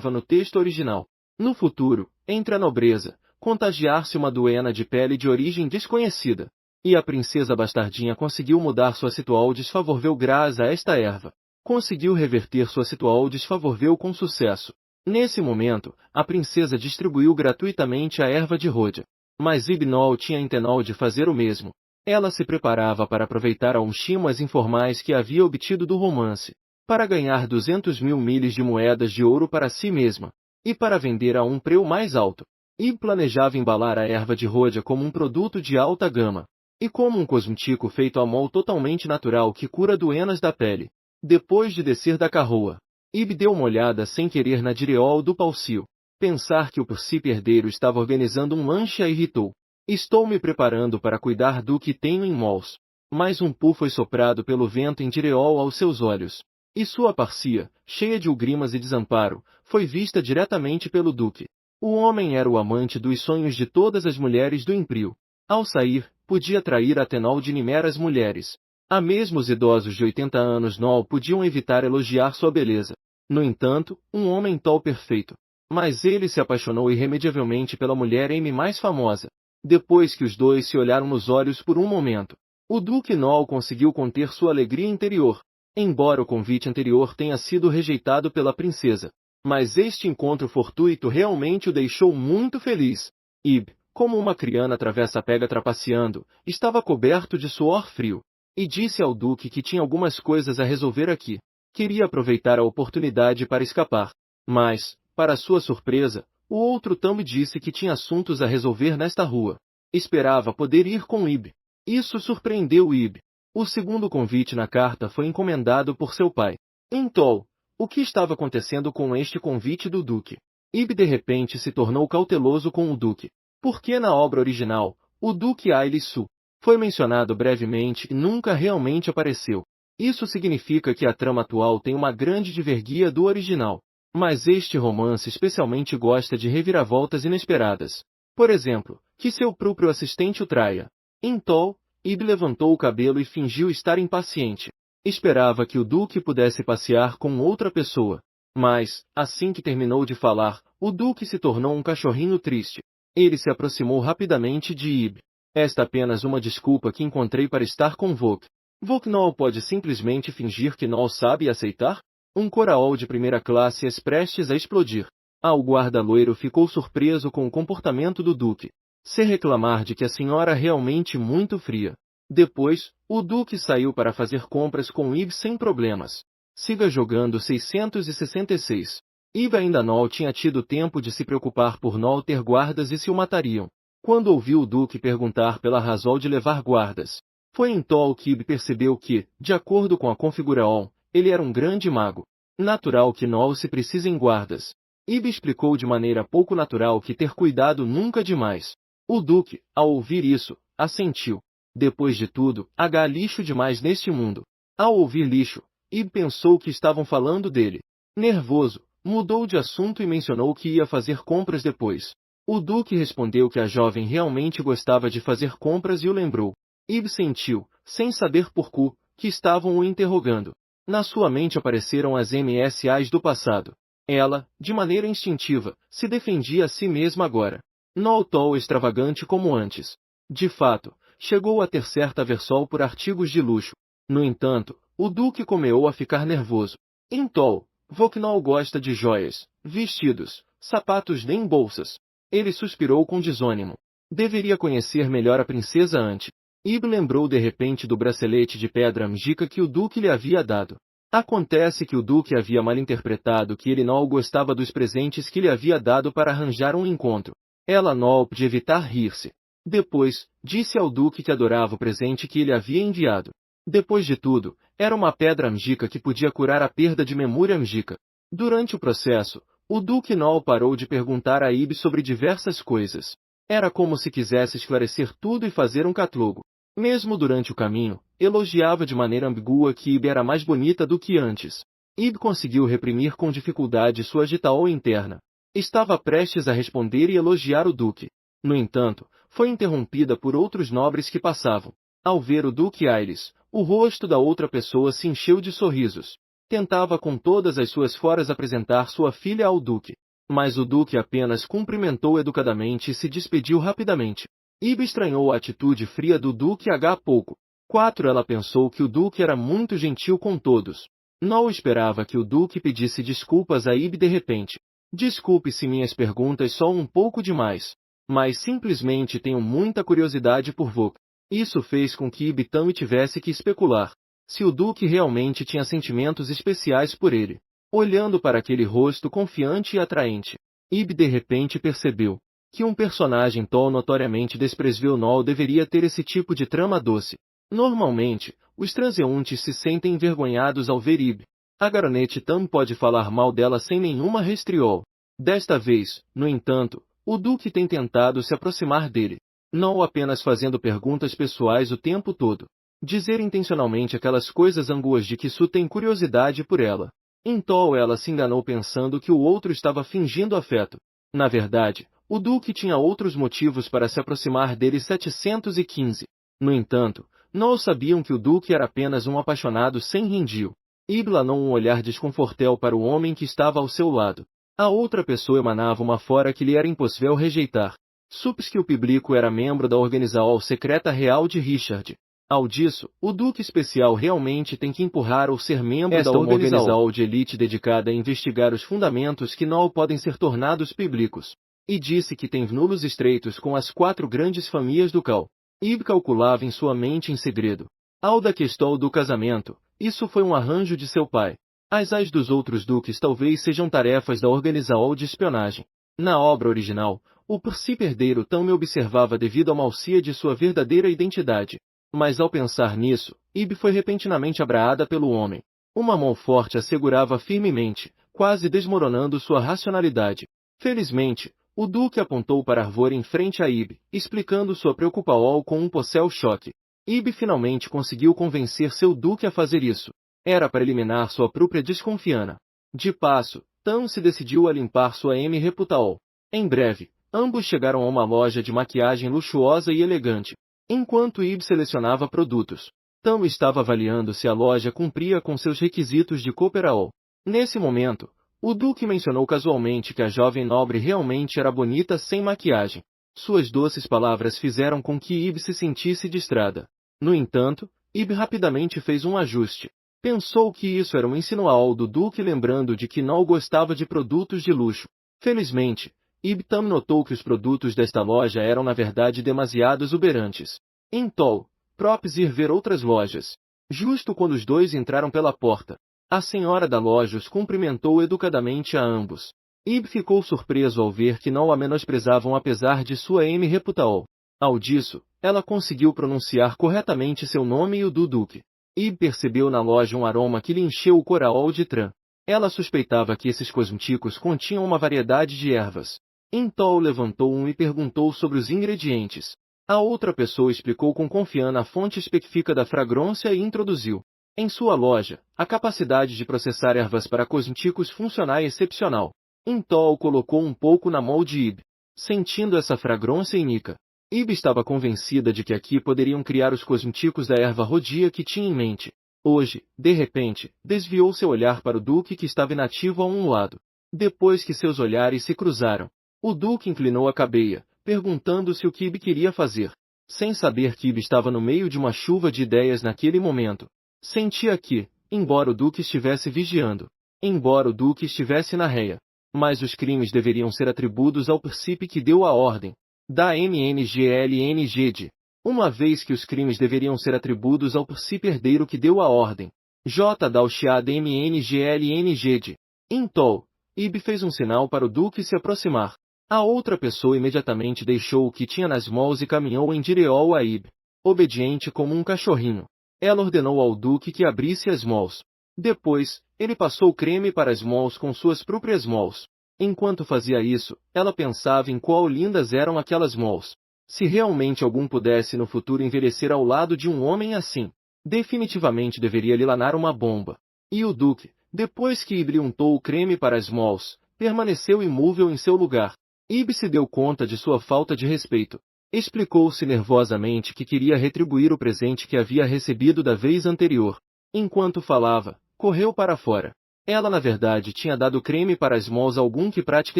no texto original. No futuro, entre a nobreza, contagiar-se uma doença de pele de origem desconhecida. E a princesa bastardinha conseguiu mudar sua situação desfavorável graças a esta erva. Conseguiu reverter sua situação desfavorável com sucesso. Nesse momento, a princesa distribuiu gratuitamente a erva de roxa. Mas Ib não tinha intenção de fazer o mesmo. Ela se preparava para aproveitar ao chimo as informações que havia obtido do romance. para ganhar 200.000 milhas de moedas de ouro para si mesma, e para vender a um preço mais alto. Ib planejava embalar a erva de Rhodia como um produto de alta gama, e como um cosmético feito a mão totalmente natural que cura doenças da pele. Depois de descer da carroa, Ib deu uma olhada sem querer na direol do Palcio. Pensar que o príncipe herdeiro estava organizando um lanche a irritou. Estou me preparando para cuidar do que tenho em mãos. Mais um pu foi soprado pelo vento em direol aos seus olhos. E sua parcia, cheia de lágrimas e desamparo, foi vista diretamente pelo duque. O homem era o amante dos sonhos de todas as mulheres do Império. Ao sair, podia trair até nove de nimeras mulheres. A mesmo os idosos de 80 anos não podiam evitar elogiar sua beleza. No entanto, um homem tão perfeito. Mas ele se apaixonou irremediavelmente pela mulher M mais famosa. Depois que os dois se olharam nos olhos por um momento, o Duque Noel conseguiu conter sua alegria interior. Embora o convite anterior tenha sido rejeitado pela princesa, mas este encontro fortuito realmente o deixou muito feliz. Ib, como uma criança atravessa a pega trapaceando, estava coberto de suor frio, e disse ao Duque que tinha algumas coisas a resolver aqui. Queria aproveitar a oportunidade para escapar, mas, para sua surpresa, o outro também disse que tinha assuntos a resolver nesta rua. Esperava poder ir com Ib. Isso surpreendeu Ib. O segundo convite na carta foi encomendado por seu pai. Então, o que estava acontecendo com este convite do Duque? Ib de repente se tornou cauteloso com o Duque. Porque na obra original, o Duque Ailisu foi mencionado brevemente e nunca realmente apareceu. Isso significa que a trama atual tem uma grande divergência do original. Mas este romance especialmente gosta de reviravoltas inesperadas. Por exemplo, que seu próprio assistente o traia. Então, Ib levantou o cabelo e fingiu estar impaciente. Esperava que o Duque pudesse passear com outra pessoa. Mas, assim que terminou de falar, o Duque se tornou um cachorrinho triste. Ele se aproximou rapidamente de Ib. Esta é apenas uma desculpa que encontrei para estar com Vok. Vok não pode simplesmente fingir que não sabe e aceitar? Um coraol de primeira classe é prestes a explodir. O guarda loiro ficou surpreso com o comportamento do Duque. Se reclamar de que a senhora é realmente muito fria. Depois, o Duque saiu para fazer compras com Ib sem problemas. Siga jogando 666. Ib ainda não tinha tido tempo de se preocupar por não ter guardas e se o matariam. Quando ouviu o Duque perguntar pela razão de levar guardas, foi então que Ib percebeu que, de acordo com a configuração, ele era um grande mago. Natural que não se precisem guardas. Ib explicou de maneira pouco natural que ter cuidado nunca demais. O Duque, ao ouvir isso, assentiu. Depois de tudo, há lixo demais neste mundo. Ao ouvir lixo, Ib pensou que estavam falando dele. Nervoso, mudou de assunto e mencionou que ia fazer compras depois. O Duque respondeu que a jovem realmente gostava de fazer compras e o lembrou. Ib sentiu, sem saber porquê, que estavam o interrogando. Na sua mente apareceram as MSAs do passado. Ela, de maneira instintiva, se defendia a si mesma agora. Não tão extravagante como antes. De fato, chegou a ter certa aversão por artigos de luxo. No entanto, o Duque começou a ficar nervoso. Então, Vok não gosta de joias, vestidos, sapatos nem bolsas. Ele suspirou com desânimo. Deveria conhecer melhor a princesa antes. Ib lembrou de repente do bracelete de pedra mágica que o Duque lhe havia dado. Acontece que o Duque havia malinterpretado que ele não gostava dos presentes que lhe havia dado para arranjar um encontro. Ela não podia evitar rir-se. Depois, disse ao Duque que adorava o presente que ele havia enviado. Depois de tudo, era uma pedra mágica que podia curar a perda de memória mágica. Durante o processo, o Duque não parou de perguntar a Ib sobre diversas coisas. Era como se quisesse esclarecer tudo e fazer um catálogo. Mesmo durante o caminho, elogiava de maneira ambígua que Ib era mais bonita do que antes. Ib conseguiu reprimir com dificuldade sua agitação interna. Estava prestes a responder e elogiar o Duque. No entanto, foi interrompida por outros nobres que passavam. Ao ver o Duque Aires, o rosto da outra pessoa se encheu de sorrisos. Tentava com todas as suas forças apresentar sua filha ao Duque. Mas o Duque apenas cumprimentou educadamente e se despediu rapidamente. Ib estranhou a atitude fria do Duque há pouco. 4. Ela pensou que o Duque era muito gentil com todos. Não esperava que o Duque pedisse desculpas a Ib de repente. Desculpe se minhas perguntas são um pouco demais. Mas simplesmente tenho muita curiosidade por Vok. Isso fez com que Ib também tivesse que especular. se o Duque realmente tinha sentimentos especiais por ele. Olhando para aquele rosto confiante e atraente, Ib de repente percebeu que um personagem tão notoriamente desprezível deveria ter esse tipo de trama doce. Normalmente, os transeuntes se sentem envergonhados ao ver Ib. A Garonete Tam pode falar mal dela sem nenhuma restriol. Desta vez, no entanto, o Duque tem tentado se aproximar dele, não apenas fazendo perguntas pessoais o tempo todo. Dizer intencionalmente aquelas coisas ambas de que Su tem curiosidade por ela. Então ela se enganou pensando que o outro estava fingindo afeto. Na verdade, o Duque tinha outros motivos para se aproximar dele 715. No entanto, não sabiam que o Duque era apenas um apaixonado sem rendio. Ib lanou um olhar desconfortável para o homem que estava ao seu lado. A outra pessoa emanava uma fora que lhe era impossível rejeitar. Supôs que o público era membro da organização secreta real de Richard. Ao disso, o Duque Especial realmente tem que empurrar ou ser membro da organização de elite dedicada a investigar os fundamentos que não podem ser tornados públicos. E disse que tem vínculos estreitos com as 4 grandes famílias do Cal. Ib calculava em sua mente em segredo. Ao da questão do casamento, isso foi um arranjo de seu pai. As dos outros duques talvez sejam tarefas da organização de espionagem. Na obra original, o príncipe herdeiro também observava devido à malícia de sua verdadeira identidade. Mas ao pensar nisso, Ib foi repentinamente abraada pelo homem. Uma mão forte a segurava firmemente, quase desmoronando sua racionalidade. Felizmente, o Duque apontou para a árvore em frente a Ib, explicando sua preocupação com um possível choque. Ib finalmente conseguiu convencer seu Duque a fazer isso. Era para eliminar sua própria desconfiança. De passo, Tam se decidiu a limpar sua reputação. Em breve, ambos chegaram a uma loja de maquiagem luxuosa e elegante. Enquanto Ib selecionava produtos, Tam estava avaliando se a loja cumpria com seus requisitos de cooperação. Nesse momento, o Duque mencionou casualmente que a jovem nobre realmente era bonita sem maquiagem. Suas doces palavras fizeram com que Ib se sentisse distrada. No entanto, Ib rapidamente fez um ajuste. Pensou que isso era um insinual do Duque, lembrando de que não gostava de produtos de luxo. Felizmente, Ib Tam notou que os produtos desta loja eram na verdade demasiado exuberantes. Então, propôs ir ver outras lojas. Justo quando os dois entraram pela porta, a senhora da loja os cumprimentou educadamente a ambos. Ib ficou surpreso ao ver que não a menosprezavam apesar de sua reputação. Ao disso, ela conseguiu pronunciar corretamente seu nome e o do Duque. Ib percebeu na loja um aroma que lhe encheu o coração de tran. Ela suspeitava que esses cosméticos continham uma variedade de ervas. Então levantou e perguntou sobre os ingredientes. A outra pessoa explicou com confiança a fonte específica da fragrância e introduziu. Em sua loja, a capacidade de processar ervas para cosméticos funcional é excepcional. Então colocou um pouco na mão de Ib. Sentindo essa fragrância única, Ib estava convencida de que aqui poderiam criar os cosméticos da erva rodia que tinha em mente. Hoje, de repente, desviou seu olhar para o Duque que estava inativo a um lado. Depois que seus olhares se cruzaram, o Duque inclinou a cabeça, perguntando-se o que Ib queria fazer. Sem saber que Ib estava no meio de uma chuva de ideias naquele momento. Sentia que, embora o Duque estivesse vigiando, embora o Duque estivesse na réia, mas os crimes deveriam ser atribuídos ao príncipe que deu a ordem, da MNGLNGD, uma vez que os crimes deveriam ser atribuídos ao príncipe herdeiro que deu a ordem, J. Dalchiad MNGLNGD. Então, Ib fez um sinal para o Duque se aproximar. A outra pessoa imediatamente deixou o que tinha nas mãos e caminhou em direção a Ib. Obediente como um cachorrinho, ela ordenou ao Duque que abrisse as mãos. Depois, ele passou creme para as mãos com suas próprias mãos. Enquanto fazia isso, ela pensava em quão lindas eram aquelas mãos. Se realmente algum pudesse no futuro envelhecer ao lado de um homem assim, definitivamente deveria lhe lanar uma bomba. E o Duque, depois que Ib untou o creme para as mãos, permaneceu imóvel em seu lugar. Ib se deu conta de sua falta de respeito. Explicou-se nervosamente que queria retribuir o presente que havia recebido da vez anterior. Enquanto falava, correu para fora. Ela na verdade tinha dado creme para as mãos a algum que pratica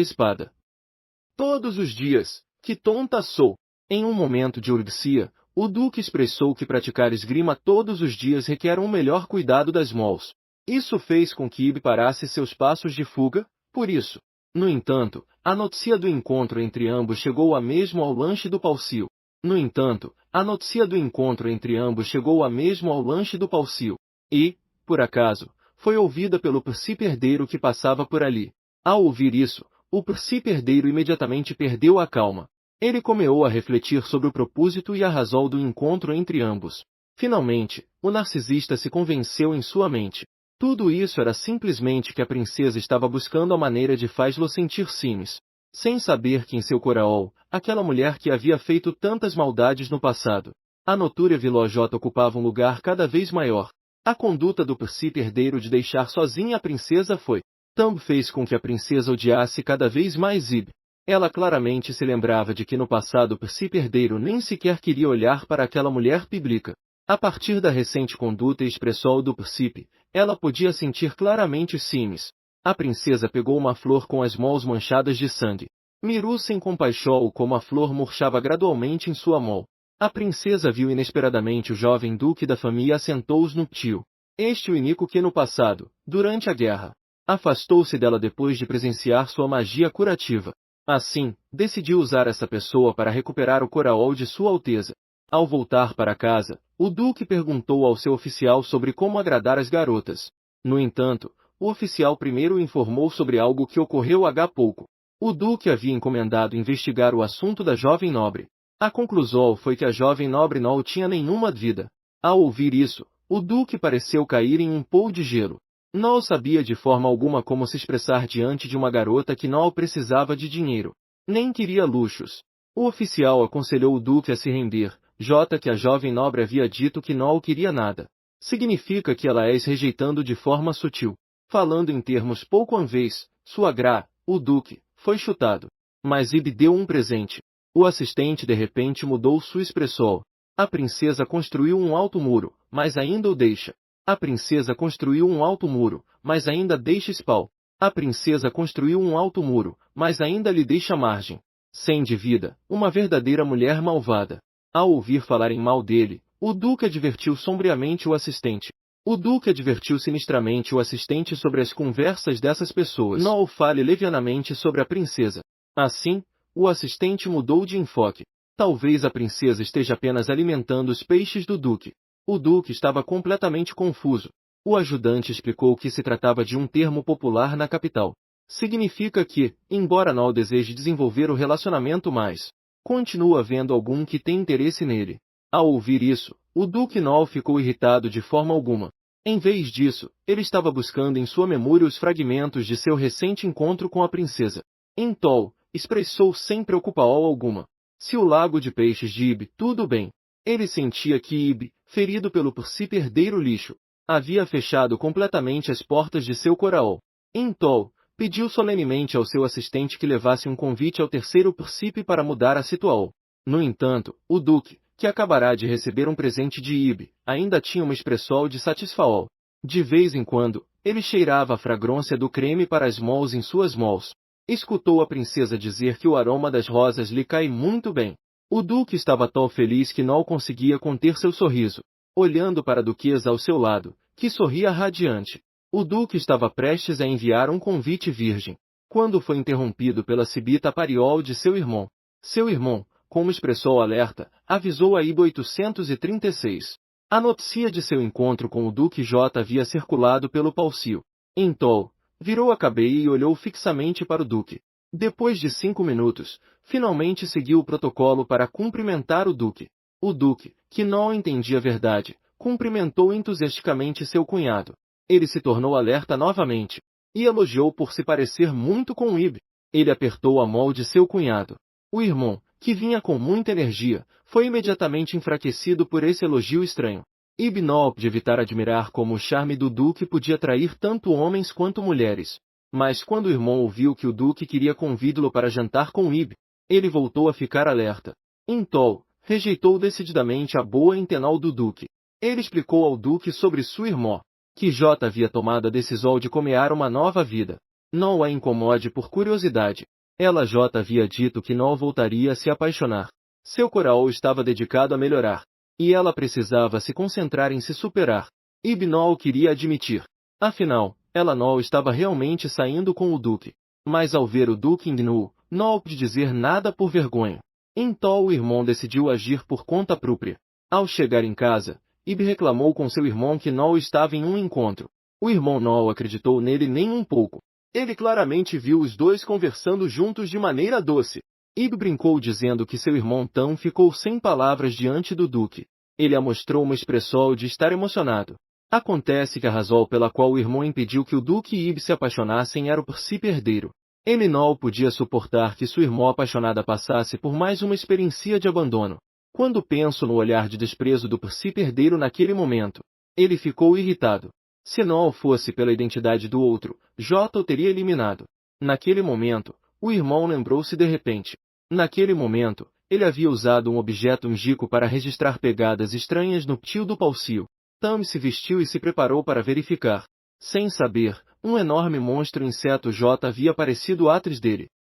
espada. Todos os dias, que tonta sou! Em um momento de urgência, o Duque expressou que praticar esgrima todos os dias requer um melhor cuidado das mãos. Isso fez com que Ib parasse seus passos de fuga, por isso. No entanto, a notícia do encontro entre ambos chegou a mesmo ao lanche do Palcio. e, por acaso, foi ouvida pelo príncipe herdeiro que passava por ali. Ao ouvir isso, o príncipe herdeiro imediatamente perdeu a calma. Ele começou a refletir sobre o propósito e a razão do encontro entre ambos. Finalmente, o narcisista se convenceu em sua mente. Tudo isso era simplesmente que a princesa estava buscando a maneira de fazê-lo sentir ciúmes. Sem saber que em seu coração, aquela mulher que havia feito tantas maldades no passado, a notória Vilojota ocupava um lugar cada vez maior. A conduta do príncipe herdeiro de deixar sozinha a princesa também fez com que a princesa odiasse cada vez mais Ib. Ela claramente se lembrava de que no passado o príncipe herdeiro nem sequer queria olhar para aquela mulher pública. A partir da recente conduta e expressão do príncipe, ela podia sentir claramente os ciúmes. A princesa pegou uma flor com as mãos manchadas de sangue. Mirou sem compaixão como a flor murchava gradualmente em sua mão. A princesa viu inesperadamente o jovem duque da família assentou-os no tio. Este único que no passado, durante a guerra, afastou-se dela depois de presenciar sua magia curativa. Assim, decidiu usar essa pessoa para recuperar o coração de Sua Alteza. Ao voltar para casa, o duque perguntou ao seu oficial sobre como agradar as garotas. No entanto, o oficial primeiro informou sobre algo que ocorreu há pouco. O duque havia encomendado investigar o assunto da jovem nobre. A conclusão foi que a jovem nobre não tinha nenhuma vida. Ao ouvir isso, o duque pareceu cair em um pool de gelo. Não sabia de forma alguma como se expressar diante de uma garota que não precisava de dinheiro, nem queria luxos. O oficial aconselhou o duque a se render, que a jovem nobre havia dito que não queria nada. Significa que ela rejeitando de forma sutil. Falando em termos pouco anvês, o duque, foi chutado. Mas Ib deu um presente. O assistente de repente mudou sua expressão. A princesa construiu um alto muro, mas ainda o deixa. A princesa construiu um alto muro, mas ainda deixa espaço. A princesa construiu um alto muro, mas ainda lhe deixa margem. Sem dívida, uma verdadeira mulher malvada. Ao ouvir falarem mal dele, o duque advertiu sombriamente o assistente. O duque advertiu sinistramente o assistente sobre as conversas dessas pessoas. Não fale levianamente sobre a princesa. Assim, o assistente mudou de enfoque. Talvez a princesa esteja apenas alimentando os peixes do duque. O duque estava completamente confuso. O ajudante explicou que se tratava de um termo popular na capital. Significa que, embora não deseje desenvolver o relacionamento mais, continua havendo algum que tem interesse nele. Ao ouvir isso, o duque não ficou irritado de forma alguma. Em vez disso, ele estava buscando em sua memória os fragmentos de seu recente encontro com a princesa. Então, expressou sem preocupação alguma. Se o lago de peixes de Ib, tudo bem. Ele sentia que Ib, ferido pelo príncipe herdeiro lixo, havia fechado completamente as portas de seu coração. Então, pediu solenemente ao seu assistente que levasse um convite ao terceiro príncipe para mudar a situação. No entanto, o duque, que acabará de receber um presente de Ib, ainda tinha uma expressão de satisfação. De vez em quando, ele cheirava a fragrância do creme para as mãos em suas mãos. Escutou a princesa dizer que o aroma das rosas lhe cai muito bem. O duque estava tão feliz que não conseguia conter seu sorriso. Olhando para a duquesa ao seu lado, que sorria radiante. O duque estava prestes a enviar um convite virgem, quando foi interrompido pela cibita pariol de seu irmão. Seu irmão, como expressou alerta, avisou a Ib 836. A notícia de seu encontro com o Duque J havia circulado pelo Palcio. Então, virou a cabeça e olhou fixamente para o Duque. Depois de 5 minutos, finalmente seguiu o protocolo para cumprimentar o Duque. O Duque, que não entendia a verdade, cumprimentou entusiasticamente seu cunhado. Ele se tornou alerta novamente, e elogiou por se parecer muito com Ib. Ele apertou a mão de seu cunhado. O irmão, que vinha com muita energia, foi imediatamente enfraquecido por esse elogio estranho. Ib não pôde evitar admirar como o charme do Duque podia atrair tanto homens quanto mulheres. Mas quando o irmão ouviu que o Duque queria convidá-lo para jantar com Ib, ele voltou a ficar alerta. Então, rejeitou decididamente a boa intenção do Duque. Ele explicou ao Duque sobre sua irmã, que J havia tomado a decisão de começar uma nova vida. Não a incomode por curiosidade. Ela J havia dito que não voltaria a se apaixonar. Seu coração estava dedicado a melhorar. E ela precisava se concentrar em se superar. Ib não o queria admitir. Afinal, ela não estava realmente saindo com o Duque. Mas ao ver o Duque nu, não pôde dizer nada por vergonha. Então o irmão decidiu agir por conta própria. Ao chegar em casa, Ib reclamou com seu irmão que Noel estava em um encontro. O irmão Noel acreditou nele nem um pouco. Ele claramente viu os dois conversando juntos de maneira doce. Ib brincou dizendo que seu irmão Tom ficou sem palavras diante do Duque. Ele amostrou uma expressão de estar emocionado. Acontece que a razão pela qual o irmão impediu que o Duque e Ib se apaixonassem era por si herdeiro. Noel podia suportar que sua irmã apaixonada passasse por mais uma experiência de abandono. Quando penso no olhar de desprezo do príncipe herdeiro naquele momento, ele ficou irritado. Se Noel fosse pela identidade do outro, J o teria eliminado. Naquele momento, o irmão lembrou-se de repente. Naquele momento, ele havia usado um objeto mágico para registrar pegadas estranhas no tio do Palcio. Tam se vestiu e se preparou para verificar. Sem saber, um enorme monstro inseto J havia aparecido atrás dele.